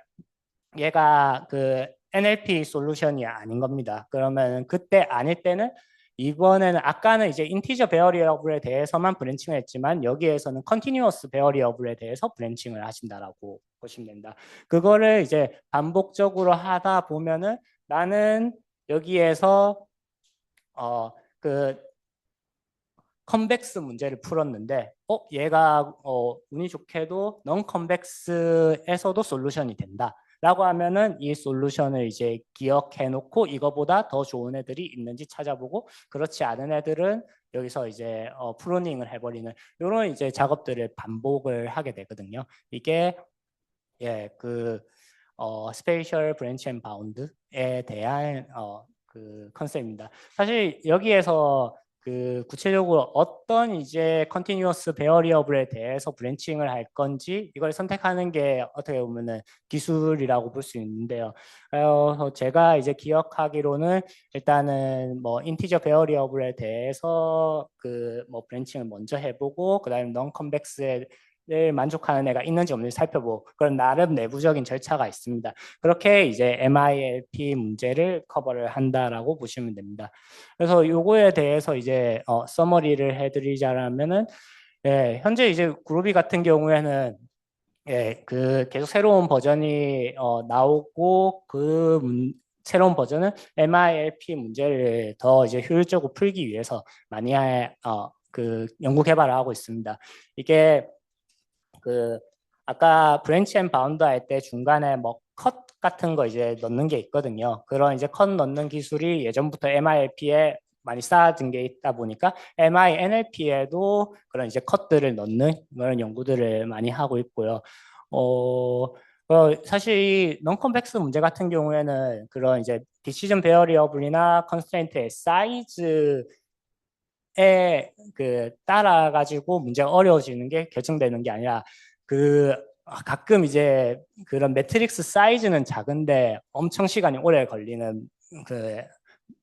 얘가 그 NLP 솔루션이 아닌 겁니다. 그러면 그때 아닐 때는 이번에는 아까는 이제 인티저 베어리어블에 대해서만 브랜칭을 했지만 여기에서는 컨티뉴어스 베어리어블에 대해서 브랜칭을 하신다라고 보시면 됩니다. 그거를 이제 반복적으로 하다 보면은 나는 여기에서 그 컨벡스 문제를 풀었는데 얘가 운이 좋게도 넌 컨벡스에서도 솔루션이 된다 라고 하면은 이 솔루션을 이제 기억해 놓고 이거보다 더 좋은 애들이 있는지 찾아보고 그렇지 않은 애들은 여기서 이제 프로닝을 해버리는 이런 이제 작업들을 반복을 하게 되거든요. 이게 그 스페이셜 브랜치 앤 바운드에 대한 그 컨셉입니다. 사실 여기에서 그 구체적으로 어떤 이제 컨티뉴어스 베어리어블에 대해서 브랜칭을 할 건지 이걸 선택하는 게 어떻게 보면은 기술이라고 볼 수 있는데요. 제가 이제 기억하기로는 일단은 뭐 인티저 베어리어블에 대해서 그 뭐 브랜칭을 먼저 해보고 그다음에 non convex에 를 만족하는 애가 있는지 없는지 살펴보고 그런 나름 내부적인 절차가 있습니다. 그렇게 이제 MILP 문제를 커버를 한다라고 보시면 됩니다. 그래서 요거에 대해서 이제 서머리를 해드리자면은 현재 이제 그루비 같은 경우에는 그 계속 새로운 버전이 나오고 새로운 버전은 MILP 문제를 더 이제 효율적으로 풀기 위해서 많이 그 연구 개발을 하고 있습니다. 이게 그 아까 브랜치 앤 바운드 할 때 중간에 뭐 컷 같은 거 이제 넣는 게 있거든요. 그런 이제 컷 넣는 기술이 예전부터 MILP에 많이 쌓아진 게 있다 보니까 MINLP에도 그런 이제 컷들을 넣는 그런 연구들을 많이 하고 있고요. 사실 이 non-convex 문제 같은 경우에는 그런 이제 decision variable이나 constraint의 사이즈 그 따라 가지고 문제가 어려워지는 게 결정되는 게 아니라 그 가끔 이제 그런 매트릭스 사이즈는 작은데 엄청 시간이 오래 걸리는 그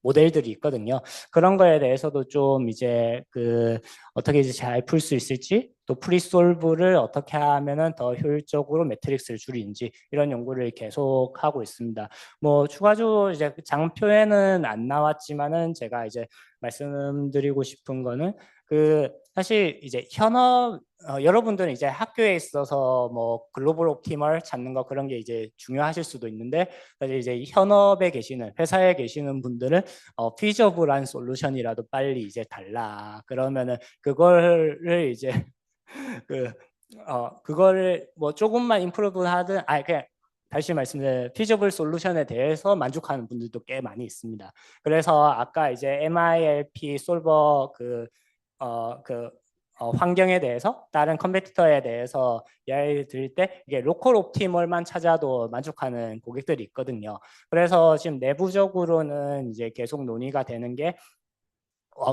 모델들이 있거든요. 그런 거에 대해서도 좀 이제 그 어떻게 이제 잘 풀 수 있을지 또 프리솔브를 어떻게 하면은 더 효율적으로 매트릭스를 줄이는지 이런 연구를 계속 하고 있습니다. 뭐 추가적으로 이제 장표에는 안 나왔지만은 제가 이제 말씀드리고 싶은 거는 그 사실 이제 현업 여러분들은 이제 학교에 있어서 뭐 글로벌 옵티멀 찾는 거 그런 게 이제 중요하실 수도 있는데 사실 이제 현업에 계시는 회사에 계시는 분들은 피저블한 솔루션이라도 빨리 이제 달라 그러면은 그거를 이제 그 그거를 뭐 조금만 임프루브 하든 그냥 다시 말씀드린 피저블 솔루션에 대해서 만족하는 분들도 꽤 많이 있습니다. 그래서 아까 이제 MILP 솔버 환경에 대해서 다른 컴퓨터에 대해서 이야기 드릴 때 이게 로컬 옵티멀만 찾아도 만족하는 고객들이 있거든요. 그래서 지금 내부적으로는 이제 계속 논의가 되는 게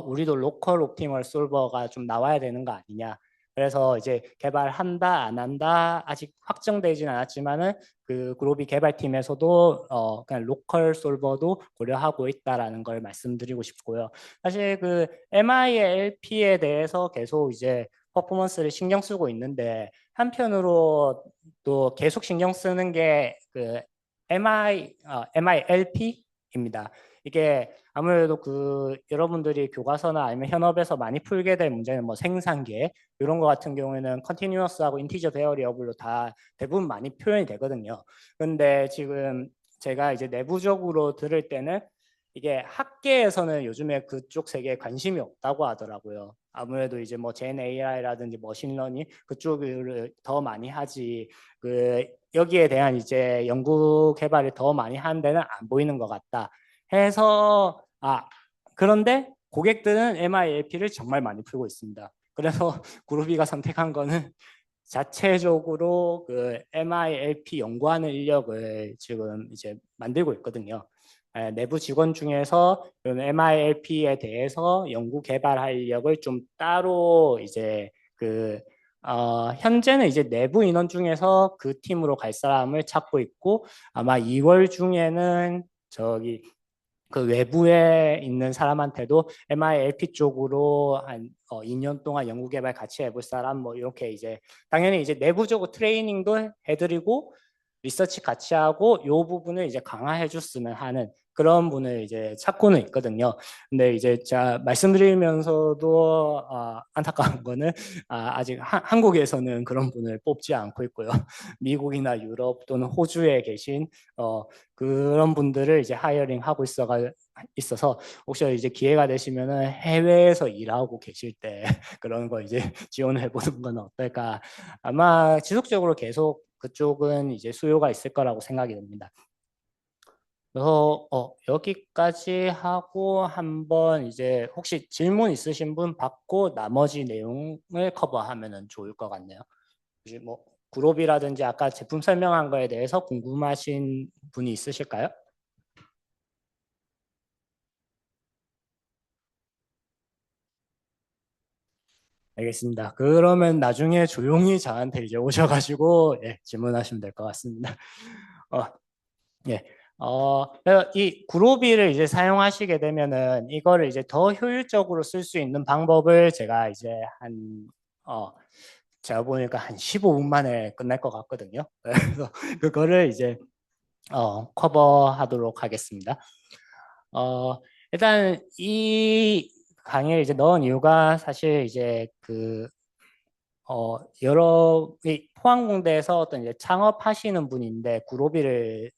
우리도 로컬 옵티멀 솔버가 좀 나와야 되는 거 아니냐. 그래서 이제 개발한다 안 한다 아직 확정되진 않았지만은 그 그로비 개발팀에서도 그냥 로컬 솔버도 고려하고 있다라는 걸 말씀드리고 싶고요. 사실 그 MILP에 대해서 계속 이제 퍼포먼스를 신경 쓰고 있는데 한편으로 또 계속 신경 쓰는 게 그 MILP입니다. 이게 아무래도 그 여러분들이 교과서나 아니면 현업에서 많이 풀게 될 문제는 뭐 생산계 이런 거 같은 경우에는 컨티뉴어스하고 인티저 베어리어블로 다 대부분 많이 표현이 되거든요. 근데 지금 제가 이제 내부적으로 들을 때는 이게 학계에서는 요즘에 그쪽 세계에 관심이 없다고 하더라고요. 아무래도 이제 뭐 젠 AI라든지 머신러닝 그쪽을 더 많이 하지 그 여기에 대한 이제 연구 개발을 더 많이 하는 데는 안 보이는 것 같다. 해서 그런데 고객들은 MILP를 정말 많이 풀고 있습니다. 그래서 그루비가 선택한 거는 자체적으로 그 MILP 연구하는 인력을 지금 이제 만들고 있거든요. 내부 직원 중에서 MILP에 대해서 연구 개발 활력을 좀 따로 이제 현재는 이제 내부 인원 중에서 그 팀으로 갈 사람을 찾고 있고 아마 2월 중에는 저기 그 외부에 있는 사람한테도 MILP 쪽으로 한 2년 동안 연구 개발 같이 해볼 사람 뭐 이렇게 이제 당연히 이제 내부적으로 트레이닝도 해드리고 리서치 같이 하고 요 부분을 이제 강화해 줬으면 하는 그런 분을 이제 찾고는 있거든요. 근데 이제 제가 말씀드리면서도 안타까운 거는 아직 한국에서는 그런 분을 뽑지 않고 있고요. 미국이나 유럽 또는 호주에 계신 그런 분들을 이제 하이어링 하고 있어서 혹시 이제 기회가 되시면은 해외에서 일하고 계실 때 그런 거 이제 지원해 보는 건 어떨까? 아마 지속적으로 계속 그쪽은 이제 수요가 있을 거라고 생각이 됩니다. 그래서 여기까지 하고 한번 이제 혹시 질문 있으신 분 받고 나머지 내용을 커버하면은 좋을 것 같네요. 혹시 뭐 그룹이라든지 아까 제품 설명한 거에 대해서 궁금하신 분이 있으실까요? 알겠습니다. 그러면 나중에 조용히 저한테 이제 오셔가지고 예, 질문하시면 될 것 같습니다. 어, 예. 이 그루비를 이제 사용하시게 되면은 이거를 이제 더 효율적으로 쓸 수 있는 방법을 제가 이제 어, 제가 보니까 한 15분 만에 끝날 것 같거든요. 그래서 그거를 이제 커버하도록 하겠습니다. 어, 일단 이 강의를 이제 넣은 이유가 사실 이제 여러 이 포항공대에서 어떤 이제 창업하시는 분인데 구로비를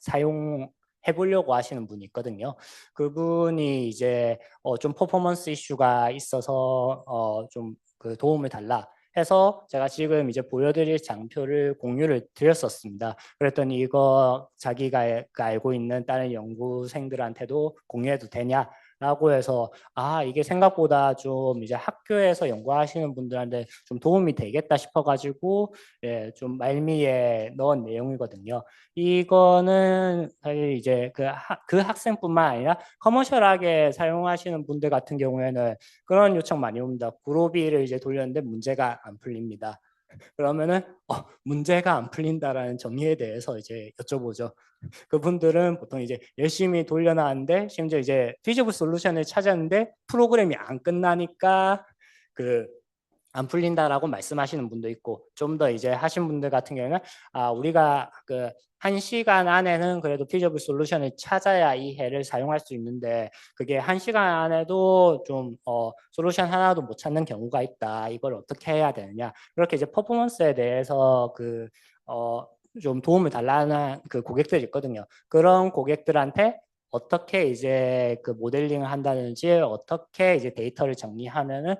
사용해 보려고 하시는 분이 있거든요. 그분이 이제 좀 퍼포먼스 이슈가 있어서 좀 그 도움을 달라 해서 제가 지금 이제 보여드릴 장표를 공유를 드렸었습니다. 그랬더니 이거 자기가 알고 있는 다른 연구생들한테도 공유해도 되냐? 라고 해서 이게 생각보다 좀 이제 학교에서 연구하시는 분들한테 좀 도움이 되겠다 싶어가지고 예, 좀 말미에 넣은 내용이거든요. 이거는 사실 이제 그 학생뿐만 아니라 커머셜하게 사용하시는 분들 같은 경우에는 그런 요청 많이 옵니다. 구로비를 이제 돌렸는데 문제가 안 풀립니다. 그러면은 문제가 안 풀린다라는 정의에 대해서 이제 여쭤보죠. 그분들은 보통 이제 열심히 돌려놨는데 심지어 이제 피지블 솔루션을 찾았는데 프로그램이 안 끝나니까 그 안 풀린다라고 말씀하시는 분도 있고 좀 더 이제 하신 분들 같은 경우는 우리가 그 1시간 안에는 그래도 피저블 솔루션을 찾아야 이 해를 사용할 수 있는데 그게 1시간 안에도 좀 솔루션 하나도 못 찾는 경우가 있다. 이걸 어떻게 해야 되느냐. 그렇게 이제 퍼포먼스에 대해서 좀 도움을 달라는 그 고객들이 있거든요. 그런 고객들한테 어떻게 이제 그 모델링을 한다든지 어떻게 이제 데이터를 정리하면은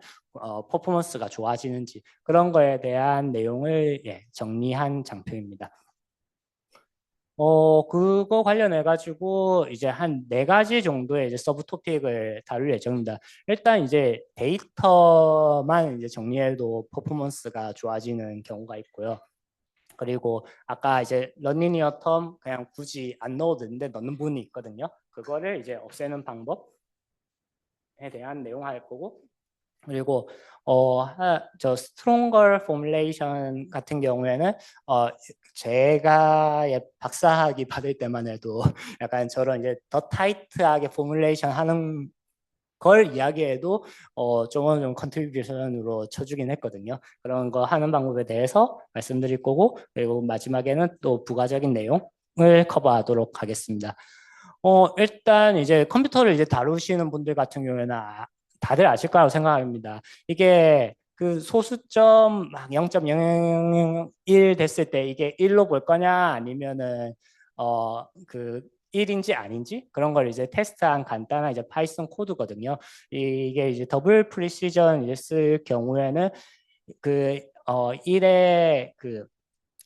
퍼포먼스가 좋아지는지 그런 거에 대한 내용을 예, 정리한 장표입니다. 그거 관련해 가지고 이제 한 네 가지 정도의 이제 서브 토픽을 다룰 예정입니다. 일단 이제 데이터만 이제 정리해도 퍼포먼스가 좋아지는 경우가 있고요. 그리고 아까 이제 런리니어 텀 그냥 굳이 안 넣어도 되는데 넣는 부분이 있거든요. 그거를 이제 없애는 방법에 대한 내용 할 거고 그리고 저 스트롱걸 포뮬레이션 같은 경우에는 제가 박사학위 받을 때만 해도 약간 저런 이제 더 타이트하게 포뮬레이션 하는 걸 이야기해도 좀 어느 정도 컨트리뷰션으로 쳐주긴 했거든요. 그런 거 하는 방법에 대해서 말씀드릴 거고 그리고 마지막에는 또 부가적인 내용을 커버하도록 하겠습니다. 일단 이제 컴퓨터를 이제 다루시는 분들 같은 경우에는 다들 아실 거라고 생각합니다. 이게 그 소수점 막 0.001 됐을 때 이게 1로 볼 거냐 아니면은 그 1인지 아닌지 그런 걸 이제 테스트한 간단한 이제 파이썬 코드거든요. 이게 이제 더블 프리시전 이제 쓸 경우에는 1의 그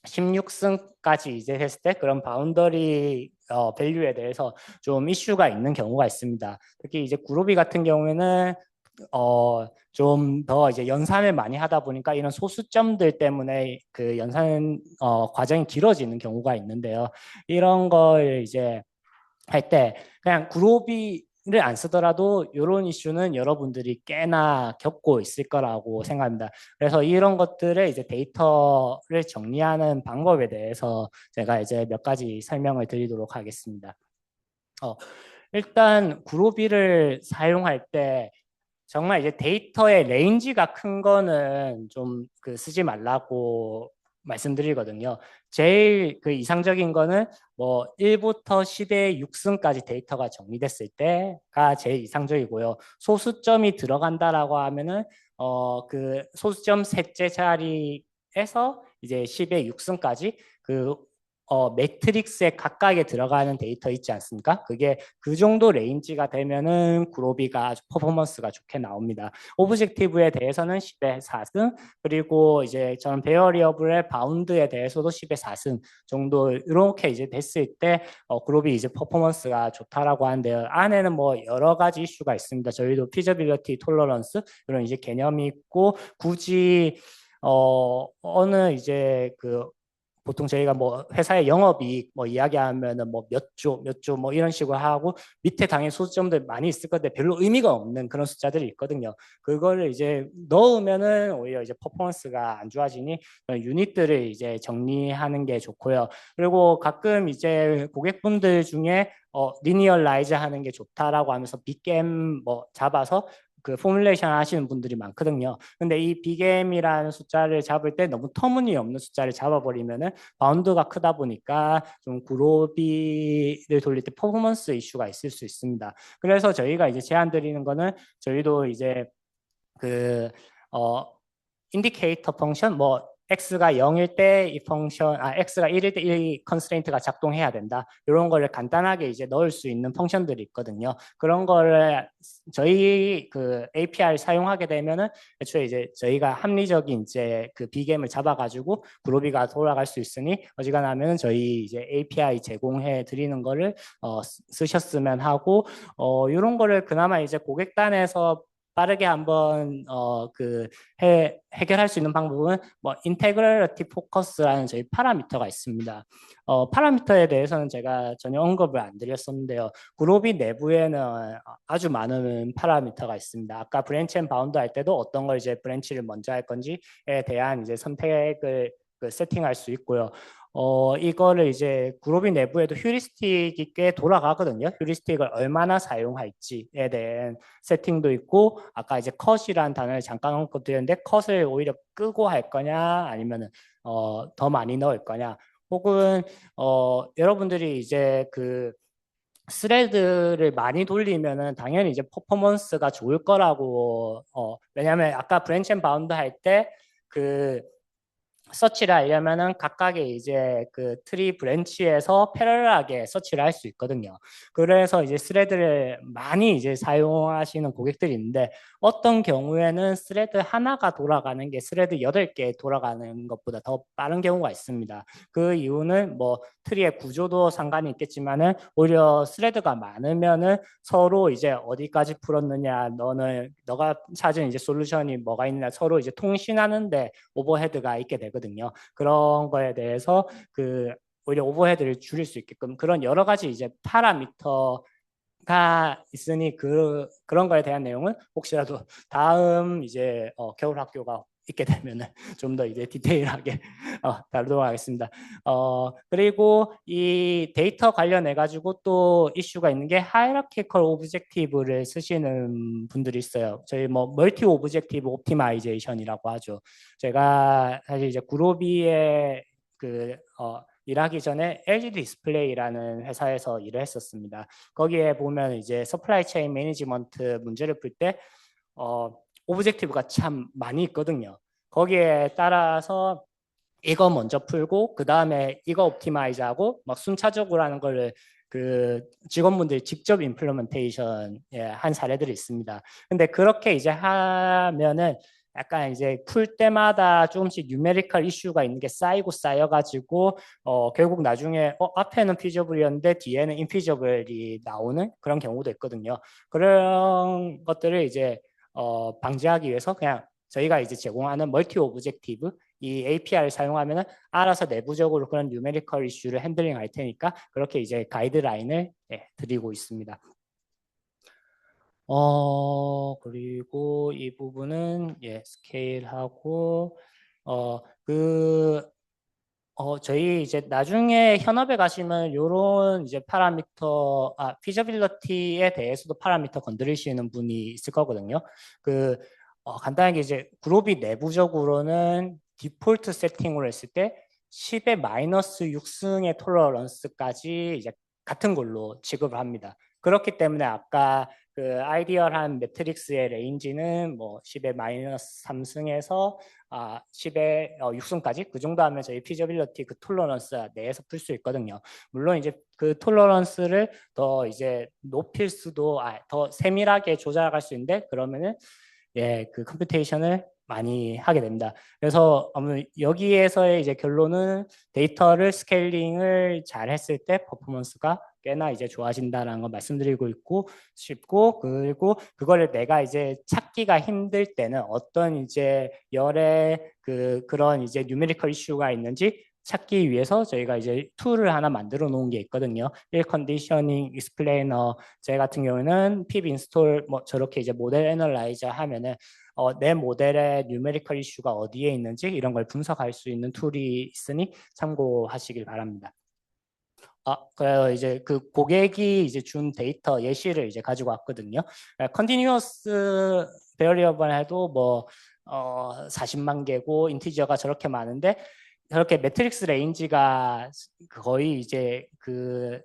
16승까지 이제 했을 때 그런 바운더리 밸류에 대해서 좀 이슈가 있는 경우가 있습니다. 특히 이제 그루비 같은 경우에는 좀 더 이제 연산을 많이 하다 보니까 이런 소수점들 때문에 그 연산 과정이 길어지는 경우가 있는데요. 이런 걸 이제 할 때 그냥 그로비를 안 쓰더라도 이런 이슈는 여러분들이 꽤나 겪고 있을 거라고 생각합니다. 그래서 이런 것들을 이제 데이터를 정리하는 방법에 대해서 제가 이제 몇 가지 설명을 드리도록 하겠습니다. 어, 일단 그로비를 사용할 때 정말 이제 데이터의 레인지가 큰 거는 좀 그 쓰지 말라고 말씀드리거든요. 제일 그 이상적인 거는 뭐 1부터 10의 6승까지 데이터가 정리됐을 때가 제일 이상적이고요. 소수점이 들어간다라고 하면은 그 소수점 셋째 자리에서 이제 10의 6승까지 그 매트릭스에 각각에 들어가는 데이터 있지 않습니까? 그게 그 정도 레인지가 되면은 그로비가 아주 퍼포먼스가 좋게 나옵니다. 오브젝티브에 대해서는 10의 4승, 그리고 이제 저는 베어리어블의 바운드에 대해서도 10의 4승 정도 이렇게 이제 됐을 때 그룹이 이제 퍼포먼스가 좋다라고 하는데요. 안에는 뭐 여러 가지 이슈가 있습니다. 저희도 피저빌리티 톨러런스 이런 이제 개념이 있고 굳이 어느 이제 그 보통 저희가 뭐 회사의 영업이익 뭐 이야기하면은 뭐 몇 조 뭐 이런 식으로 하고 밑에 당연히 소수점들 많이 있을 건데 별로 의미가 없는 그런 숫자들이 있거든요. 그거를 이제 넣으면은 오히려 이제 퍼포먼스가 안 좋아지니 유닛들을 이제 정리하는 게 좋고요. 그리고 가끔 이제 고객분들 중에 리니얼라이즈 하는 게 좋다라고 하면서 빅겜 뭐 잡아서 그 포뮬레이션 하시는 분들이 많거든요. 근데 이 BM이라는 숫자를 잡을 때 너무 터무니없는 숫자를 잡아버리면은 바운드가 크다 보니까 좀 그로비를 돌릴 때 퍼포먼스 이슈가 있을 수 있습니다. 그래서 저희가 이제 제안 드리는 거는 저희도 이제 그 인디케이터 펑션 뭐 x가 0일 때 이 펑션 x가 1일 때 이 컨스트레인트가 작동해야 된다. 이런 거를 간단하게 이제 넣을 수 있는 펑션들이 있거든요. 그런 거를 저희 그 API를 사용하게 되면은 애초에 이제 저희가 합리적인 이제 그 비겜을 잡아가지고 그로비가 돌아갈 수 있으니 어지간하면 저희 이제 API 제공해 드리는 거를 쓰셨으면 하고 이런 거를 그나마 이제 고객단에서 빠르게 한번 그 해결할 수 있는 방법은 뭐 인테그럴티 포커스라는 저희 파라미터가 있습니다. 파라미터에 대해서는 제가 전혀 언급을 안 드렸었는데요. 그로비 내부에는 아주 많은 파라미터가 있습니다. 아까 브랜치 앤 바운드 할 때도 어떤 걸 이제 브랜치를 먼저 할 건지에 대한 이제 선택을 그 세팅할 수 있고요. 이거를 이제 그룹이 내부에도 휴리스틱이 꽤 돌아가거든요. 휴리스틱을 얼마나 사용할지에 대한 세팅도 있고, 아까 이제 컷이라는 단어를 잠깐 언급드렸는데, 컷을 오히려 끄고 할 거냐, 아니면은 더 많이 넣을 거냐, 혹은 여러분들이 이제 그 스레드를 많이 돌리면은 당연히 이제 퍼포먼스가 좋을 거라고 왜냐하면 아까 브랜치 앤 바운드 할때그 서치를 하려면은 각각의 이제 그 트리 브랜치에서 패러럴하게 서치를 할 수 있거든요. 그래서 이제 스레드를 많이 이제 사용하시는 고객들이 있는데 어떤 경우에는 스레드 하나가 돌아가는 게 스레드 8개 돌아가는 것보다 더 빠른 경우가 있습니다. 그 이유는 뭐 트리의 구조도 상관이 있겠지만은 오히려 스레드가 많으면은 서로 이제 어디까지 풀었느냐, 너가 찾은 이제 솔루션이 뭐가 있느냐 서로 이제 통신하는데 오버헤드가 있게 되거든요. 그런 거에 대해서 그 오히려 오버헤드를 줄일 수 있게끔 그런 여러 가지 이제 파라미터가 있으니 그런 거에 대한 내용은 혹시라도 다음 이제 겨울 학교가 있게 되면은 좀 더 이제 디테일하게 다루도록 하겠습니다. 그리고 이 데이터 관련해 가지고 또 이슈가 있는 게 하이라키컬 오브젝티브를 쓰시는 분들이 있어요. 저희 뭐 멀티 오브젝티브 옵티마이제이션이라고 하죠. 제가 사실 이제 구로비에 그 일하기 전에 LG 디스플레이라는 회사에서 일을 했었습니다. 거기에 보면 이제 서플라이 체인 매니지먼트 문제를 풀 때 오브젝티브가 참 많이 있거든요. 거기에 따라서 이거 먼저 풀고 그 다음에 이거 옵티마이즈하고 막 순차적으로 하는 거를 그 직원분들이 직접 임플리먼테이션 한 사례들이 있습니다. 근데 그렇게 이제 하면은 약간 이제 풀 때마다 조금씩 뉴메리컬 이슈가 있는 게 쌓이고 쌓여가지고 결국 나중에 앞에는 피저블이었는데 뒤에는 인피저블이 나오는 그런 경우도 있거든요. 그런 것들을 이제 방지하기 위해서 그냥 저희가 이제 제공하는 멀티 오브젝티브 이 API를 사용하면은 알아서 내부적으로 그런 뉴메리컬 이슈를 핸들링 할 테니까 그렇게 이제 가이드라인을 드리고 있습니다. 그리고 이 부분은 스케일하고 저희 이제 나중에 현업에 가시면 요런 이제 피저빌리티에 대해서도 파라미터 건드리시는 분이 있을 거거든요. 간단하게 이제 그룹이 내부적으로는 디폴트 세팅으로 했을 때 10의 마이너스 6승의 톨러런스까지 이제 같은 걸로 취급을 합니다. 그렇기 때문에 아까 그 아이디얼한 매트릭스의 레인지는 뭐 10의 마이너스 3승에서 10의 6승까지 그 정도 하면 저희 피저빌리티 그 톨러런스 내에서 풀 수 있거든요. 물론 이제 그 톨러런스를 더 이제 높일 수도 더 세밀하게 조절할 수 있는데 그러면은 그 컴퓨테이션을 많이 하게 됩니다. 그래서 여기에서의 이제 결론은 데이터를 스케일링을 잘 했을 때 퍼포먼스가 꽤나 이제 좋아진다라는 거 말씀드리고 있고 싶고 그리고 그거를 내가 이제 찾기가 힘들 때는 어떤 이제 열의 그런 이제 뉴메리컬 이슈가 있는지 찾기 위해서 저희가 이제 툴을 하나 만들어 놓은 게 있거든요. 1 컨디셔닝 익스플레이너 제 같은 경우는 pip 인스톨 뭐 저렇게 이제 모델 애널라이저 하면은 내 모델의 뉴메리컬 이슈가 어디에 있는지 이런 걸 분석할 수 있는 툴이 있으니 참고하시길 바랍니다. 그래요. 이제 그 고객이 이제 준 데이터 예시를 이제 가지고 왔거든요. 컨티뉴어스 베리어블 해도 뭐 40만 개고 인티저가 저렇게 많은데 저렇게 매트릭스 레인지가 거의 이제 그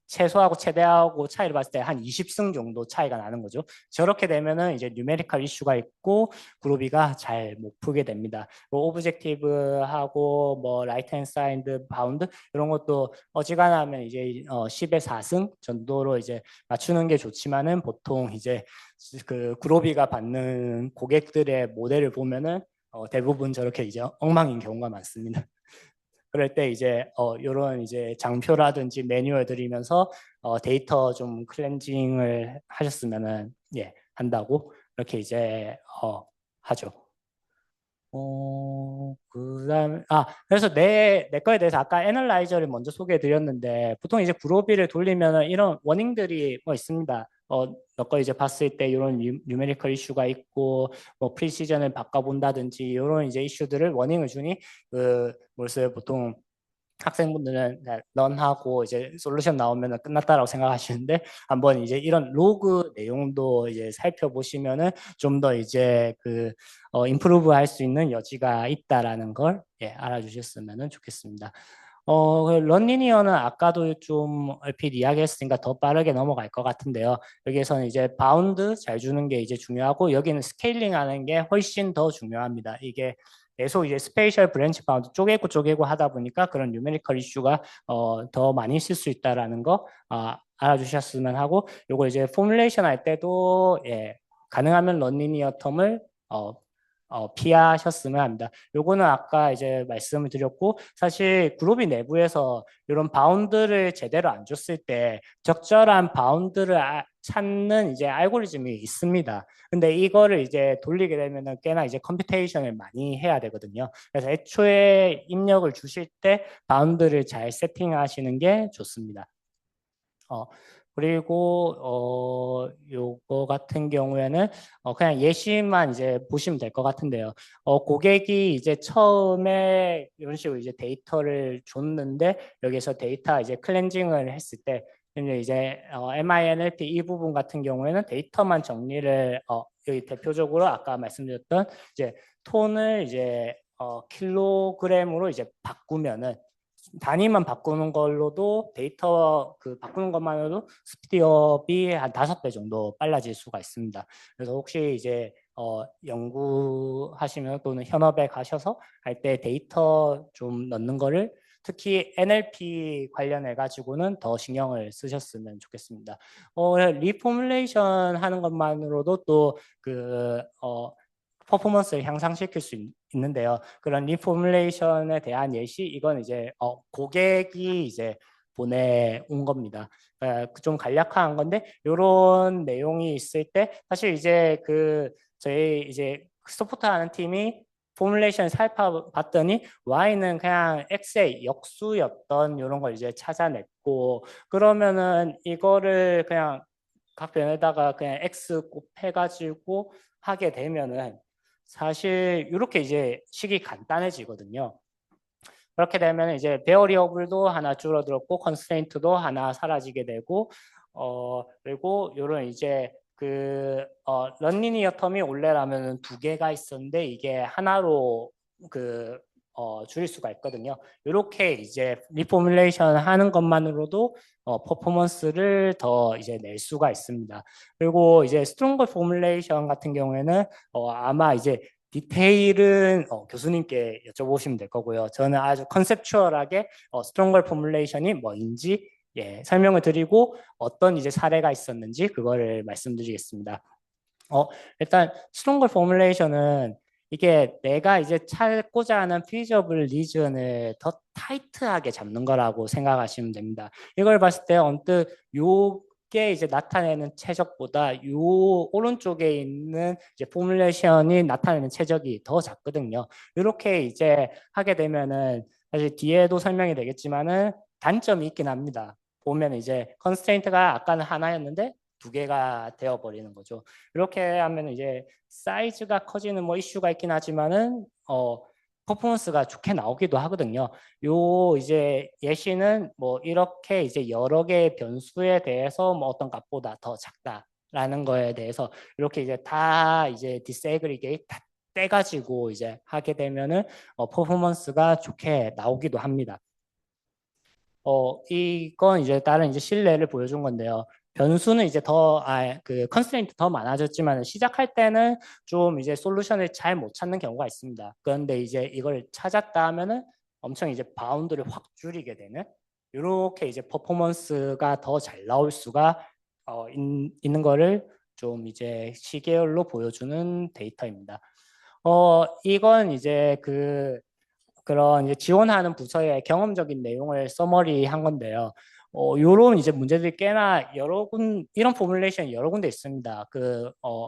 최소하고 최대하고 차이를 봤을 때 한 20승 정도 차이가 나는 거죠. 저렇게 되면은 이제 뉴메리컬 이슈가 있고 그루비가 잘 못 풀게 됩니다. 뭐 오브젝티브하고 뭐 라이트 앤 사이드 바운드 이런 것도 어지간하면 이제 10의 4승 정도로 이제 맞추는 게 좋지만은 보통 이제 그 그로비가 받는 고객들의 모델을 보면은 대부분 저렇게 이제 엉망인 경우가 많습니다. 그럴 때 이제 이런 이제 장표라든지 매뉴얼 드리면서 데이터 좀 클렌징을 하셨으면은 한다고 이렇게 이제 하죠. 그래서 내 거에 대해서 아까 애널라이저를 먼저 소개해 드렸는데, 보통 이제 그로비를 돌리면은 이런 워닝들이 뭐 있습니다. 너 거 이제 봤을 때 이런 뉴메리컬 이슈가 있고, 뭐 프리시전을 바꿔본다든지, 이런 이제 이슈들을 워닝을 주니, 뭐였어요? 보통 학생분들은 런하고 이제 솔루션 나오면 끝났다라고 생각하시는데 한번 이제 이런 로그 내용도 이제 살펴보시면은 좀 더 이제 임프루브 할 수 있는 여지가 있다라는 걸 알아주셨으면 좋겠습니다. 런리니어는 아까도 좀 얼핏 이야기했으니까 더 빠르게 넘어갈 것 같은데요. 여기에서는 이제 바운드 잘 주는 게 이제 중요하고 여기는 스케일링 하는 게 훨씬 더 중요합니다. 이게 계속 이제 스페이셜 브랜치 바운드 쪼개고 하다 보니까 그런 뉴메리컬 이슈가 더 많이 있을 수 있다라는 거 알아주셨으면 하고 요거 이제 포뮬레이션 할 때도 가능하면 런리니어 텀을 피하셨으면 합니다. 요거는 아까 이제 말씀을 드렸고 사실 그룹이 내부에서 이런 바운드를 제대로 안 줬을 때 적절한 바운드를 찾는 이제 알고리즘이 있습니다. 근데 이거를 이제 돌리게 되면은 꽤나 이제 컴퓨테이션을 많이 해야 되거든요. 그래서 애초에 입력을 주실 때 바운드를 잘 세팅하시는 게 좋습니다. 그리고 요거 같은 경우에는 그냥 예시만 이제 보시면 될 것 같은데요. 고객이 이제 처음에 이런 식으로 이제 데이터를 줬는데 여기서 데이터 이제 클렌징을 했을 때 이제 MINLP 이 부분 같은 경우에는 데이터만 정리를 여기 대표적으로 아까 말씀드렸던 이제 톤을 이제 킬로그램으로 이제 바꾸면은 단위만 바꾸는 걸로도 데이터 바꾸는 것만으로도 스피드업이 한 5배 정도 빨라질 수가 있습니다. 그래서 혹시 이제 연구하시면 또는 현업에 가셔서 할 때 데이터 좀 넣는 거를 특히 NLP 관련해 가지고는 더 신경을 쓰셨으면 좋겠습니다. 리포뮬레이션 하는 것만으로도 또그 퍼포먼스를 향상시킬 수 있는데요. 그런 리포뮬레이션에 대한 예시 이건 이제 고객이 이제 보내온 겁니다. 좀 간략한 건데 이런 내용이 있을 때 사실 이제 저희 이제 서포트하는 팀이 포뮬레이션 살펴봤더니 y는 그냥 x의 역수였던 이런 걸 이제 찾아냈고, 그러면은 이거를 그냥 각 변에다가 그냥 x 곱해가지고 하게 되면은 사실 이렇게 이제 식이 간단해지거든요. 그렇게 되면 이제 베어리어블도 하나 줄어들었고 컨스트레인트도 하나 사라지게 되고, 그리고 요런 이제 런리니어 텀이 원래라면 두 개가 있었는데 이게 하나로 줄일 수가 있거든요. 이렇게 이제 리포뮬레이션 하는 것만으로도 퍼포먼스를 더 이제 낼 수가 있습니다. 그리고 이제 스트롱거 포뮬레이션 같은 경우에는 아마 이제 디테일은 교수님께 여쭤보시면 될 거고요. 저는 아주 컨셉추얼하게 스트롱걸 포뮬레이션이 뭐인지 설명을 드리고 어떤 이제 사례가 있었는지 그거를 말씀드리겠습니다. 일단 스트롱걸 포뮬레이션은 이게 내가 이제 찾고자 하는 피저블 리전을 더 타이트하게 잡는 거라고 생각하시면 됩니다. 이걸 봤을 때 언뜻 요게 이제 나타내는 최적보다 요 오른쪽에 있는 이제 포뮬레이션이 나타내는 최적이 더 작거든요. 이렇게 이제 하게 되면은 사실 뒤에도 설명이 되겠지만은 단점이 있긴 합니다. 보면 이제 컨스트레인트가 아까는 하나였는데 두 개가 되어버리는 거죠. 이렇게 하면 이제 사이즈가 커지는 뭐 이슈가 있긴 하지만은 퍼포먼스가 좋게 나오기도 하거든요. 요 이제 예시는 뭐 이렇게 이제 여러 개의 변수에 대해서 뭐 어떤 값보다 더 작다라는 거에 대해서 이렇게 이제 다 이제 디스에그리게이트 다 떼가지고 이제 하게 되면은 퍼포먼스가 좋게 나오기도 합니다. 이건 이제 다른 이제 실내를 보여준 건데요. 변수는 이제 컨스트레인트 더 많아졌지만 시작할 때는 좀 이제 솔루션을 잘 못 찾는 경우가 있습니다. 그런데 이제 이걸 찾았다 하면은 엄청 이제 바운드를 확 줄이게 되는 이렇게 이제 퍼포먼스가 더 잘 나올 수가 있는 거를 좀 이제 시계열로 보여주는 데이터입니다. 이건 이제 그런 이제 지원하는 부서의 경험적인 내용을 서머리한 건데요. 요런 이제 문제들이 꽤나 이런 포뮬레이션이 여러 군데 있습니다.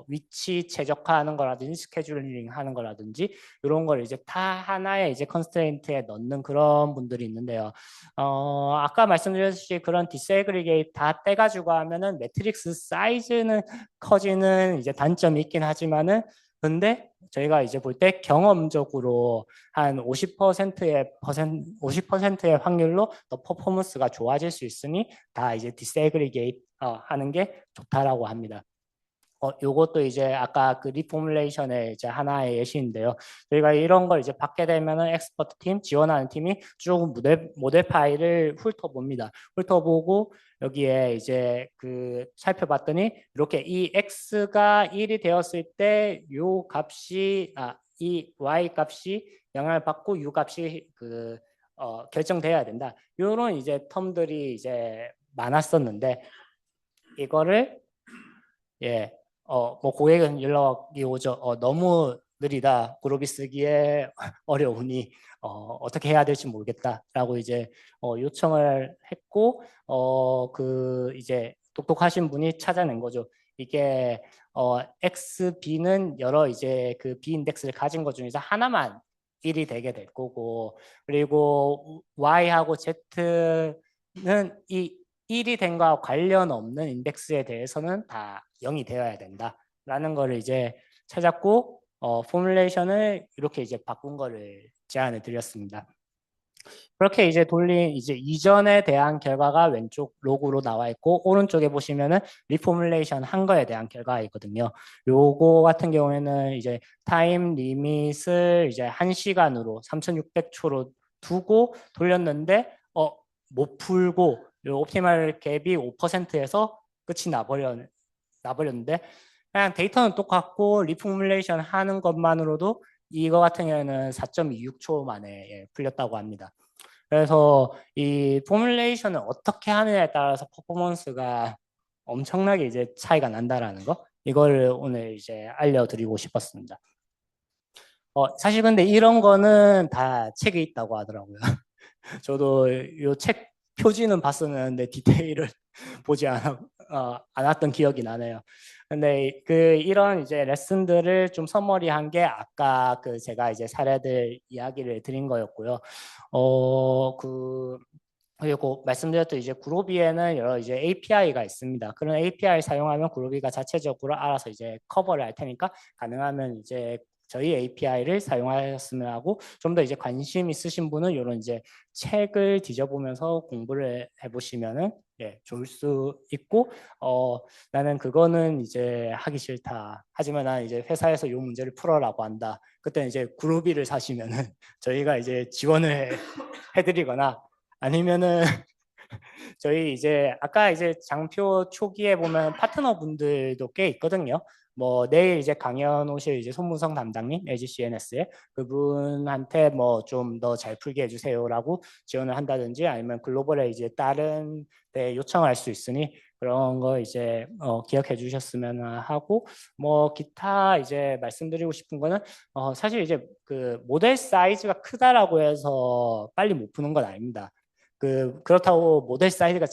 위치 최적화하는 거라든지 스케줄링 하는 거라든지 이런 걸 이제 다 하나의 이제 컨스트레인트에 넣는 그런 분들이 있는데요. 아까 말씀드렸듯이 그런 디스에그리게이트 다 떼가지고 하면은 매트릭스 사이즈는 커지는 이제 단점이 있긴 하지만은 근데 저희가 이제 볼 때 경험적으로 한 50%의 확률로 더 퍼포먼스가 좋아질 수 있으니 다 이제 디스에그리게이트 하는 게 좋다라고 합니다. 요것도 이제 아까 그 리포뮬레이션의 이제 하나의 예시인데요. 저희가 이런 걸 이제 받게 되면은 엑스퍼트 팀, 지원하는 팀이 쭉 모델 파일을 훑어봅니다. 훑어보고 여기에 이제 살펴봤더니 이렇게 이 x가 1이 되었을 때 요 값이 이 y 값이 영향을 받고 u 값이 결정돼야 된다. 요런 이제 텀들이 이제 많았었는데 이거를 뭐 고객은 연락이 오죠. 너무 느리다. 그룹이 쓰기에 어려우니 어떻게 해야 될지 모르겠다라고 이제 요청을 했고 이제 똑똑하신 분이 찾아낸 거죠. 이게 XB는 여러 이제 B 인덱스를 가진 것 중에서 하나만 1이 되게 될 거고 그리고 Y하고 Z는 이 1이 된 거와 관련 없는 인덱스에 대해서는 다 0이 되어야 된다라는 거를 이제 찾았고 포뮬레이션을 이렇게 이제 바꾼 거를 제안을 드렸습니다. 그렇게 이제 돌린 이제 이전에 대한 결과가 왼쪽 로그로 나와 있고 오른쪽에 보시면은 리포뮬레이션 한 거에 대한 결과가 있거든요. 요거 같은 경우에는 이제 타임 리밋을 이제 1시간으로 3600초로 두고 돌렸는데 못 풀고 요 옵티멀 갭이 5%에서 끝이 나버렸는데 그냥 데이터는 똑같고 리포뮬레이션 하는 것만으로도 이거 같은 경우에는 4.26초 만에 풀렸다고 합니다. 그래서 이 포뮬레이션을 어떻게 하느냐에 따라서 퍼포먼스가 엄청나게 이제 차이가 난다라는 거 이거를 오늘 이제 알려드리고 싶었습니다. 사실 근데 이런 거는 다 책에 있다고 하더라고요. 저도 요 책 표지는 봤었는데 디테일을 보지 않았던 기억이 나네요. 근데 그 이런 이제 레슨들을 좀 서머리한 게 아까 그 제가 이제 사례들 이야기를 드린 거였고요. 그 그리고 말씀드렸듯이 이제 구로비에는 여러 이제 API가 있습니다. 그런 API 사용하면 구로비가 자체적으로 알아서 이제 커버를 할 테니까 가능하면 이제 저희 API를 사용하였으면 하고 좀 더 이제 관심 있으신 분은 이런 이제 책을 뒤져보면서 공부를 해보시면은 예, 좋을 수 있고 나는 그거는 이제 하기 싫다. 하지만 나는 이제 회사에서 이 문제를 풀어라고 한다. 그때 이제 구로비를 사시면은 저희가 이제 지원을 해드리거나 아니면은 저희 이제 아까 이제 장표 초기에 보면 파트너 분들도 꽤 있거든요. 뭐 내일 이제 강연 오실 이제 손문성 담당님 LG CNS에 그분한테 뭐 좀 더 잘 풀게 해주세요라고 지원을 한다든지 아니면 글로벌에 이제 다른 데 요청할 수 있으니 그런 거 이제 기억해 주셨으면 하고 뭐 기타 이제 말씀드리고 싶은 거는 사실 이제 그 모델 사이즈가 크다라고 해서 빨리 못 푸는 건 아닙니다. 그렇다고 모델 사이즈가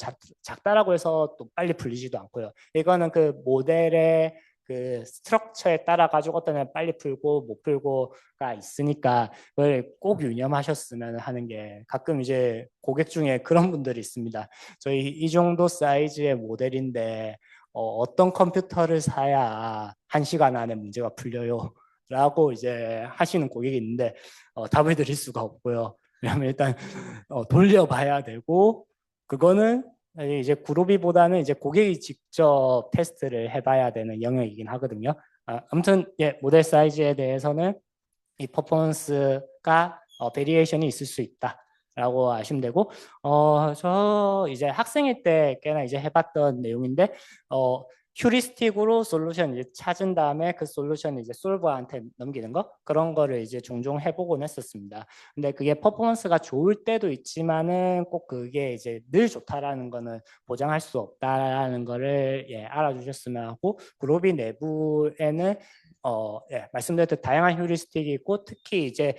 작다라고 해서 또 빨리 풀리지도 않고요. 이거는 그 모델의 그 스트럭처에 따라 가지고 어떤 애는 빨리 풀고 못 풀고가 있으니까 그걸 꼭 유념하셨으면 하는 게 가끔 이제 고객 중에 그런 분들이 있습니다. 저희 이 정도 사이즈의 모델인데 어떤 컴퓨터를 사야 1시간 안에 문제가 풀려요? 라고 이제 하시는 고객이 있는데 답을 드릴 수가 없고요. 왜냐하면 일단 돌려봐야 되고 그거는 이제 구로비보다는 이제 고객이 직접 테스트를 해봐야 되는 영역이긴 하거든요. 아무튼 예, 모델 사이즈에 대해서는 이 퍼포먼스가 베리에이션이 있을 수 있다라고 아시면 되고 저 이제 학생일 때 꽤나 이제 해봤던 내용인데 휴리스틱으로 솔루션 이제 찾은 다음에 그 솔루션을 이제 솔버한테 넘기는 거 그런 거를 이제 종종 해보곤 했었습니다. 근데 그게 퍼포먼스가 좋을 때도 있지만은 꼭 그게 이제 늘 좋다라는 거는 보장할 수 없다라는 거를 예, 알아주셨으면 하고 그로비 내부에는 예, 말씀드렸듯 다양한 휴리스틱이 있고 특히 이제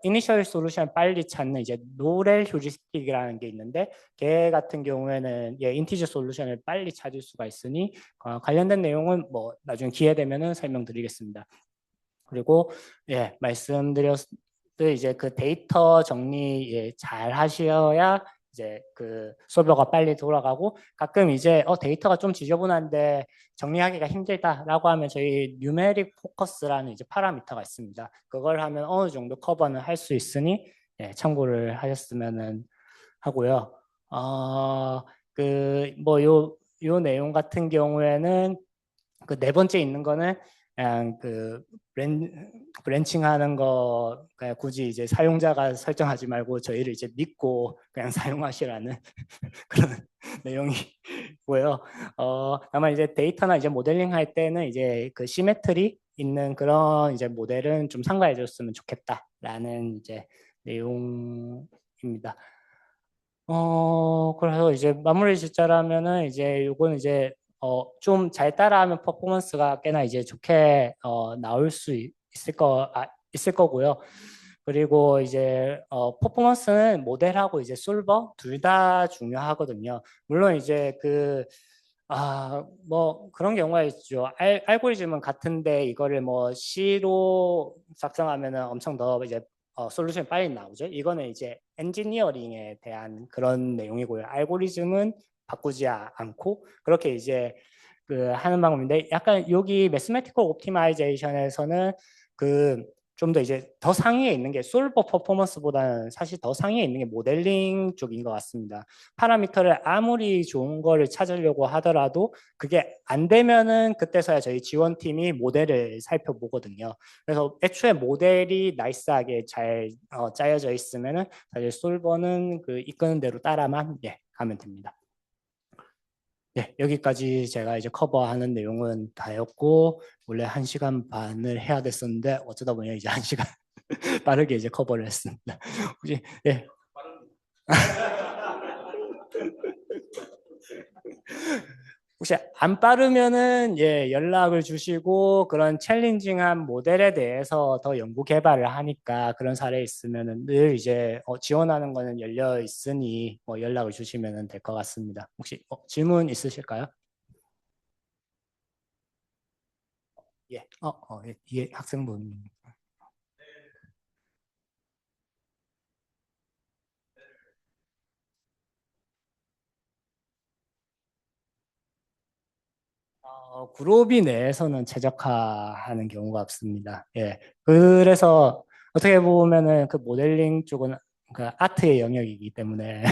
이니셜 솔루션 빨리 찾는 이제 노렐 휴리스틱이라는 게 있는데 걔 같은 경우에는 예, 인티저 솔루션을 빨리 찾을 수가 있으니 관련된 내용은 뭐 나중에 기회 되면은 설명드리겠습니다. 그리고 예, 말씀드렸듯 이제 그 데이터 정리 예, 잘 하셔야 이제 그 솔버가 빨리 돌아가고 가끔 이제 데이터가 좀 지저분한데 정리하기가 힘들다라고 하면 저희 뉴메릭 포커스라는 이제 파라미터가 있습니다. 그걸 하면 어느 정도 커버는 할 수 있으니 예, 참고를 하셨으면 하고요. 그 뭐 요 내용 같은 경우에는 그 네 번째 있는 거는 그냥 그 브랜칭 하는 거 그냥 굳이 이제 사용자가 설정하지 말고 저희를 이제 믿고 그냥 사용하시라는 그런 내용이고요. 다만 이제 데이터나 이제 모델링 할 때는 이제 그 시메트리 있는 그런 이제 모델은 좀 참가해 줬으면 좋겠다라는 이제 내용입니다. 그래서 이제 마무리 짓자라면은 이제 요거는 이제 좀 잘 따라하면 퍼포먼스가 꽤나 이제 좋게 나올 수 있을 거고요. 그리고 이제 퍼포먼스는 모델하고 이제 솔버 둘 다 중요하거든요. 물론 이제 뭐 그런 경우가 있죠. 알고리즘은 같은데 이거를 뭐 C로 작성하면은 엄청 더 이제 솔루션이 빨리 나오죠. 이거는 이제 엔지니어링에 대한 그런 내용이고요. 알고리즘은 바꾸지 않고 그렇게 이제 그 하는 방법인데 약간 여기 매스매티컬 옵티마이제이션에서는 그 좀 더 이제 더 상위에 있는 게 솔버 퍼포먼스보다는 사실 더 상위에 있는 게 모델링 쪽인 것 같습니다. 파라미터를 아무리 좋은 거를 찾으려고 하더라도 그게 안 되면은 그때서야 저희 지원팀이 모델을 살펴보거든요. 그래서 애초에 모델이 나이스하게 잘 짜여져 있으면은 사실 솔버는 그 이끄는 대로 따라만 예, 가면 됩니다. 네, 여기까지 제가 이제 커버하는 내용은 다였고 원래 1시간 반을 해야 됐었는데 어쩌다 보니 이제 1시간 빠르게 이제 커버를 했습니다. 혹시 예. 혹시 안 빠르면은 예, 연락을 주시고 그런 챌린징한 모델에 대해서 더 연구 개발을 하니까 그런 사례 있으면은 늘 이제 지원하는 거는 열려 있으니 뭐 연락을 주시면 될 것 같습니다. 혹시 질문 있으실까요? 예, 예, 예, 학생분. 그로비 내에서는 최적화하는 경우가 없습니다. 예. 그래서 어떻게 보면은 그 모델링 쪽은 그 아트의 영역이기 때문에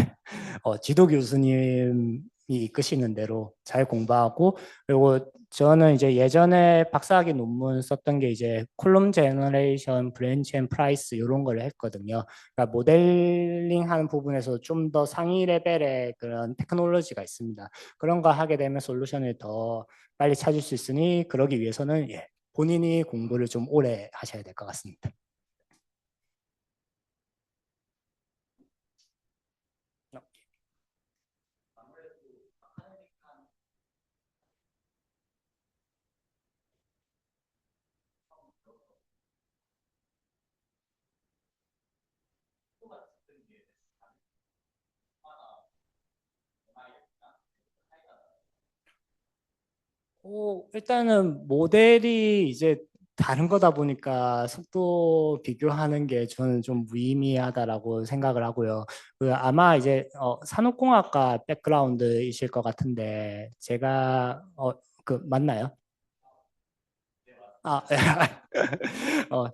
지도 교수님이 이끄시는 대로 잘 공부하고 그리고 저는 이제 예전에 박사학위 논문 썼던 게 이제 콜럼 제너레이션, 브랜치 앤 프라이스 이런 걸 했거든요. 그러니까 모델링 하는 부분에서 좀 더 상위 레벨의 그런 테크놀로지가 있습니다. 그런 거 하게 되면 솔루션을 더 빨리 찾을 수 있으니 그러기 위해서는 예, 본인이 공부를 좀 오래 하셔야 될 것 같습니다. 일단은 모델이 이제 다른 거다 보니까 속도 비교하는 게 저는 좀 무의미하다라고 생각을 하고요. 그 아마 이제 산업공학과 백그라운드이실 것 같은데 제가 그 맞나요? 아,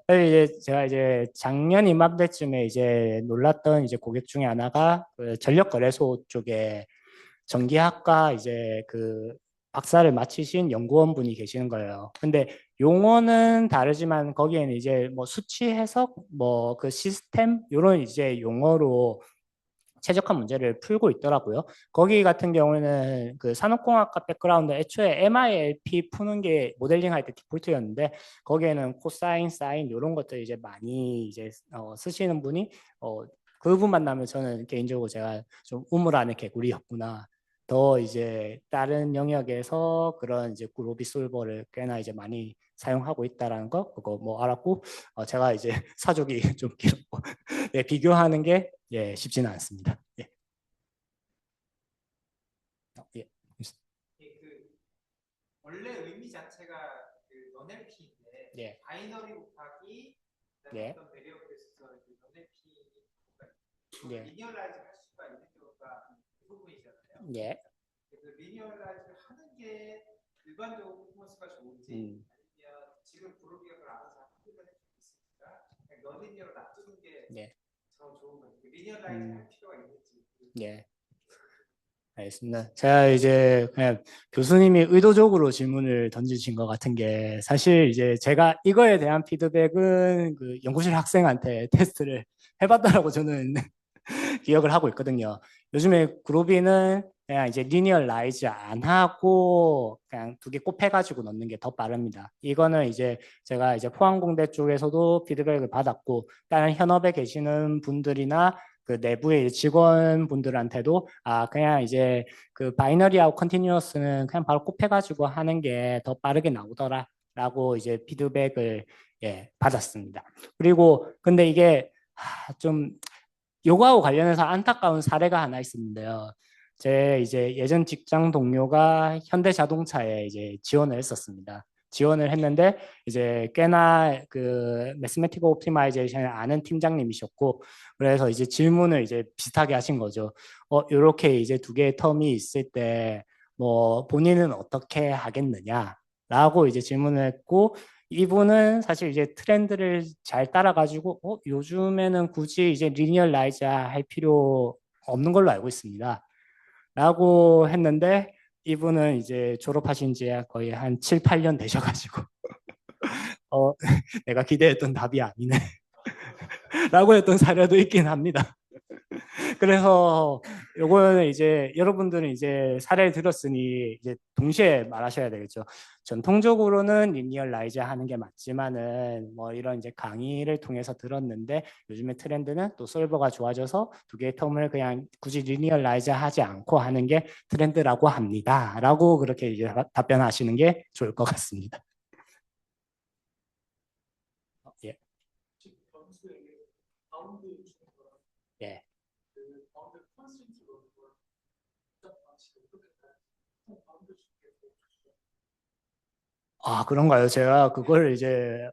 사실 이제 제가 이제 작년 이맘때쯤에 이제 놀랐던 이제 고객 중에 하나가 그 전력거래소 쪽에 전기학과 이제 그 박사를 마치신 연구원 분이 계시는 거예요. 근데 용어는 다르지만 거기에는 이제 뭐 수치 해석, 뭐 그 시스템 이런 이제 용어로 최적화 문제를 풀고 있더라고요. 거기 같은 경우에는 그 산업공학과 백그라운드 애초에 MILP 푸는 게 모델링 할 때 디폴트였는데 거기에는 코사인, 사인 이런 것들 이제 많이 이제 쓰시는 분이 그분 만나면 저는 개인적으로 제가 좀 우물 안의 개구리였구나. 더 이제 다른 영역에서 그런 이제 그로비 솔버를 꽤나 이제 많이 사용하고 있다라는 거 그거 뭐 알았고 제가 이제 사족이 좀 길었고 네, 비교하는 게 예, 쉽지는 않습니다. 예. 예. 예, 그 원래 의미 자체가 그 non-LP인데 예. 바이너리 곱하기 그다음에 예. 어떤 배리어에서 이제 non-LP가 예. 리니어라이즈 할 수가 있는 경우가 그 부분이잖아요. 예. 그 리니어라이즈를 하는 게 일반적으로 퍼포먼스가 좋은지 음. 아니면 지금 그룹이 그걸 알아서 하는 게 있으니까 그냥 non-리니어로 놔두는 게 예. 더 좋은 거죠. 리니어라이즈 할 음. 필요가 있는지. 예. 알겠습니다. 제가 이제 그냥 교수님이 의도적으로 질문을 던지신 것 같은 게 사실 이제 제가 이거에 대한 피드백은 그 연구실 학생한테 테스트를 해봤다라고 저는 기억을 하고 있거든요. 요즘에 그루비는 그냥 이제 리니어라이즈 안 하고 그냥 두 개 곱해가지고 넣는 게 더 빠릅니다. 이거는 이제 제가 이제 포항공대 쪽에서도 피드백을 받았고 다른 현업에 계시는 분들이나 그 내부의 직원분들한테도 그냥 이제 그 바이너리하고 컨티뉴어스는 그냥 바로 곱해가지고 하는 게 더 빠르게 나오더라라고 이제 피드백을 예, 받았습니다. 그리고 근데 이게 좀 요거하고 관련해서 안타까운 사례가 하나 있었는데요. 제 이제 예전 직장 동료가 현대자동차에 이제 지원을 했었습니다. 지원을 했는데 이제 꽤나 그 매스매틱 옵티마이제이션을 아는 팀장님이셨고 그래서 이제 질문을 이제 비슷하게 하신 거죠. 요렇게 이제 두 개의 텀이 있을 때 뭐 본인은 어떻게 하겠느냐라고 이제 질문을 했고 이분은 사실 이제 트렌드를 잘 따라가지고 요즘에는 굳이 이제 리니얼라이즈 할 필요 없는 걸로 알고 있습니다. 라고 했는데 이분은 이제 졸업하신 지 거의 한 7, 8년 되셔가지고 어, 내가 기대했던 답이 아니네 라고 했던 사례도 있긴 합니다. 그래서 요거는 이제 여러분들은 이제 사례를 들었으니 이제 동시에 말하셔야 되겠죠. 전통적으로는 리니얼라이즈 하는 게 맞지만은 뭐 이런 이제 강의를 통해서 들었는데 요즘에 트렌드는 또 솔버가 좋아져서 두 개의 텀을 그냥 굳이 리니얼라이즈 하지 않고 하는 게 트렌드라고 합니다. 라고 그렇게 이제 답변하시는 게 좋을 것 같습니다. 예. 예. 아, 그런가요? 제가 그걸 이제,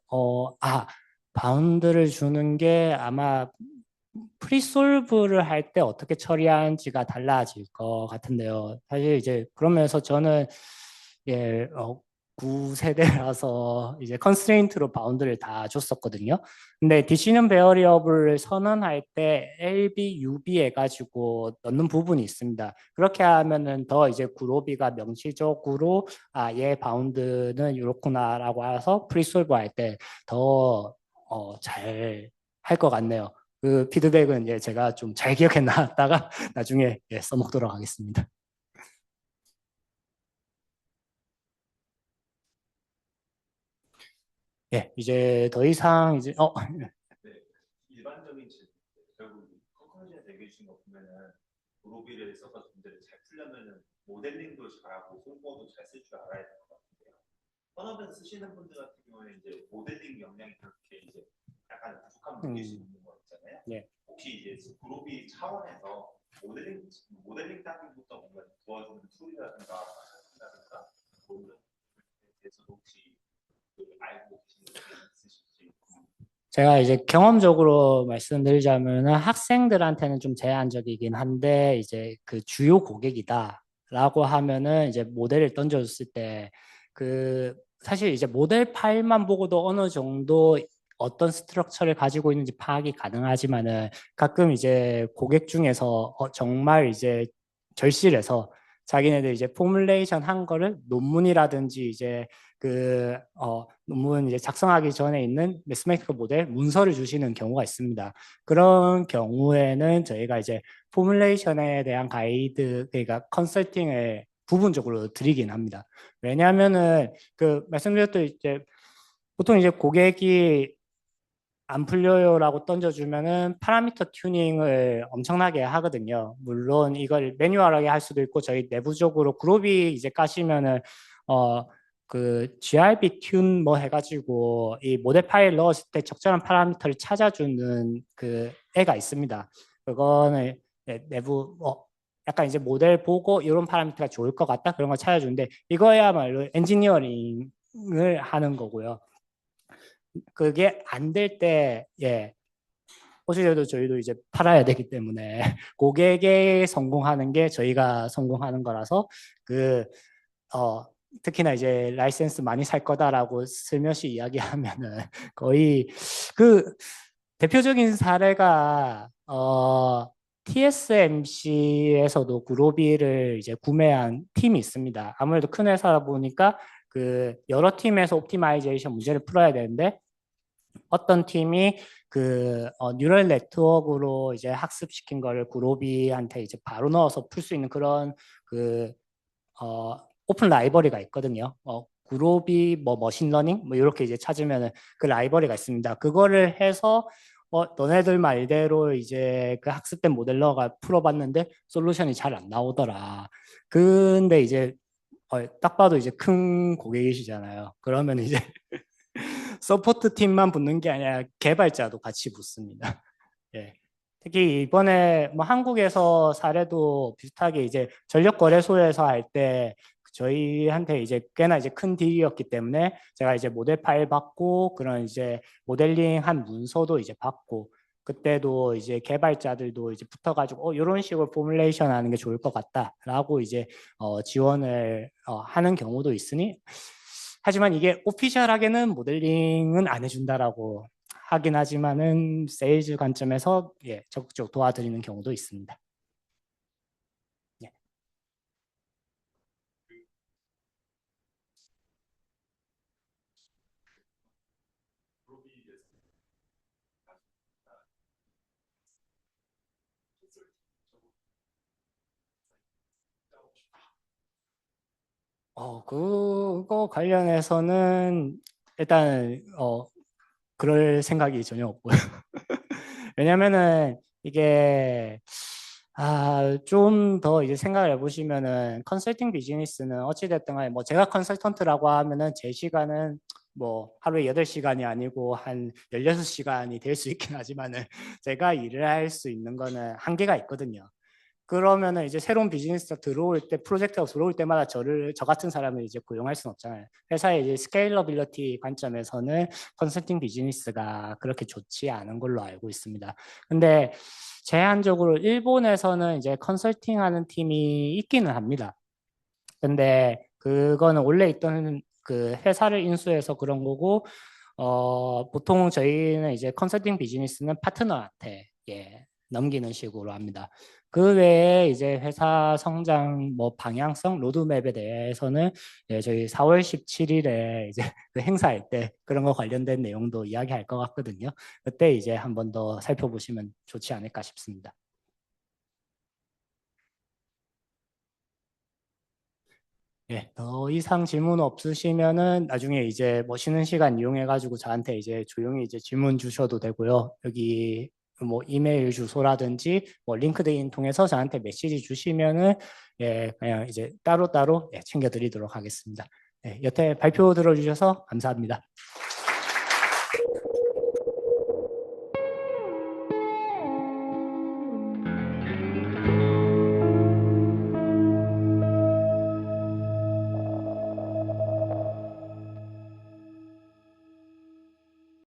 바운드를 주는 게 아마 프리솔브를 할 때 어떻게 처리하는지가 달라질 것 같은데요. 사실 이제 그러면서 저는 예, 9세대라서 이제 컨스트레인트로 바운드를 다 줬었거든요. 근데 디시전 베어리어블을 선언할 때 LB, UB 해가지고 넣는 부분이 있습니다. 그렇게 하면은 더 이제 그로비가 명시적으로 얘 바운드는 이렇구나라고 해서 프리솔브 할 때 더 잘 할 것 같네요. 그 피드백은 예, 제가 좀 잘 기억해 놨다가 나중에 예, 써먹도록 하겠습니다. 예, 이제 더 이상 이제 네, 일반적인 질문. 결국 컨커런시에 대기해주신 거 보면은 로비를 써서 문제를 잘 풀려면은 모델링도 잘하고 송보도 잘 쓸 줄 알아야 될 것 같은데요. 현업에서 쓰시는 분들 같은 경우에 이제 모델링 역량이 그렇게 이제 약간 부족함을 느낄 수 있는 거 있잖아요. 네. 혹시 이제 그로비 차원에서 모델링 단계부터 뭔가 도와주는 툴이라든가 뭐 이런 것에 대해서도 혹시 알고 계시는 게 있으실지. 제가 이제 경험적으로 말씀드리자면 학생들한테는 좀 제한적이긴 한데 이제 그 주요 고객이다라고 하면은 이제 모델을 던져줬을 때 그 사실 이제 모델 파일만 보고도 어느 정도 어떤 스트럭처를 가지고 있는지 파악이 가능하지만은 가끔 이제 고객 중에서 정말 이제 절실해서 자기네들 이제 포뮬레이션 한 거를 논문이라든지 이제 논문 이제 작성하기 전에 있는 매스매티컬 모델 문서를 주시는 경우가 있습니다. 그런 경우에는 저희가 이제 포뮬레이션에 대한 가이드, 그러니까 컨설팅을 부분적으로 드리긴 합니다. 왜냐하면은 그 말씀드렸던 이제 보통 이제 고객이 안 풀려요라고 던져주면은 파라미터 튜닝을 엄청나게 하거든요. 물론 이걸 매뉴얼하게 할 수도 있고 저희 내부적으로 그룹이 이제 까시면은 어 그 GRB 튠 뭐 해가지고 이 모델 파일 넣었을 때 적절한 파라미터를 찾아주는 그 애가 있습니다. 그거는 내부 약간 이제 모델 보고 이런 파라미터가 좋을 것 같다 그런 걸 찾아주는데 이거야말로 엔지니어링을 하는 거고요. 그게 안 될 때, 예, 호시제도 저희도 이제 팔아야 되기 때문에 고객에 성공하는 게 저희가 성공하는 거라서 그, 어, 특히나 이제 라이센스 많이 살 거다라고 슬며시 이야기하면은 거의 그 대표적인 사례가 TSMC에서도 그로비를 이제 구매한 팀이 있습니다. 아무래도 큰 회사다 보니까 그 여러 팀에서 옵티마이제이션 문제를 풀어야 되는데 어떤 팀이 뉴럴 네트워크로 이제 학습시킨 거를 구로비한테 이제 바로 넣어서 풀 수 있는 그런 그 오픈 라이벌리가 있거든요. 구로비 뭐 머신러닝 뭐 이렇게 이제 찾으면은 그 라이벌리가 있습니다. 그거를 해서 너네들 말대로 이제 그 학습된 모델러가 풀어봤는데 솔루션이 잘 안 나오더라. 근데 이제 딱 봐도 이제 큰 고객이시잖아요. 그러면 이제 서포트 팀만 붙는 게 아니라 개발자도 같이 붙습니다. 예. 특히 이번에 뭐 한국에서 사례도 비슷하게 이제 전력거래소에서 할 때 저희한테 이제 꽤나 이제 큰 딜이었기 때문에 제가 이제 모델 파일 받고 그런 이제 모델링 한 문서도 이제 받고 그때도 이제 개발자들도 이제 붙어가지고 이런 식으로 포뮬레이션 하는 게 좋을 것 같다라고 이제 지원을 하는 경우도 있으니 하지만 이게 오피셜하게는 모델링은 안 해준다라고 하긴 하지만은 세일즈 관점에서 예, 적극적으로 도와드리는 경우도 있습니다. 예. 그거 관련해서는 일단 그럴 생각이 전혀 없고요. 왜냐면은 이게 좀 더 이제 생각을 해보시면은 컨설팅 비즈니스는 어찌됐든 간에 뭐 제가 컨설턴트라고 하면은 제 시간은 뭐 하루에 8시간이 아니고 한 16시간이 될 수 있긴 하지만은 제가 일을 할 수 있는 거는 한계가 있거든요. 그러면은 이제 새로운 비즈니스가 들어올 때 프로젝트가 들어올 때마다 저 같은 사람을 이제 고용할 수는 없잖아요. 회사의 이제 스케일러빌리티 관점에서는 컨설팅 비즈니스가 그렇게 좋지 않은 걸로 알고 있습니다. 근데 제한적으로 일본에서는 이제 컨설팅하는 팀이 있기는 합니다. 근데 그거는 원래 있던 그 회사를 인수해서 그런 거고 보통 저희는 이제 컨설팅 비즈니스는 파트너한테 넘기는 식으로 합니다. 그 외에 이제 회사 성장 뭐 방향성 로드맵에 대해서는 저희 4월 17일에 이제 그 행사할 때 그런 거 관련된 내용도 이야기할 것 같거든요. 그때 이제 한 번 더 살펴보시면 좋지 않을까 싶습니다. 더 이상 질문 없으시면은 나중에 이제 뭐 쉬는 시간 이용해가지고 저한테 이제 조용히 이제 질문 주셔도 되고요. 여기 뭐 이메일 주소라든지 뭐 링크드인 통해서 저한테 메시지 주시면은 그냥 이제 따로따로 챙겨드리도록 하겠습니다. 여태 발표 들어주셔서 감사합니다.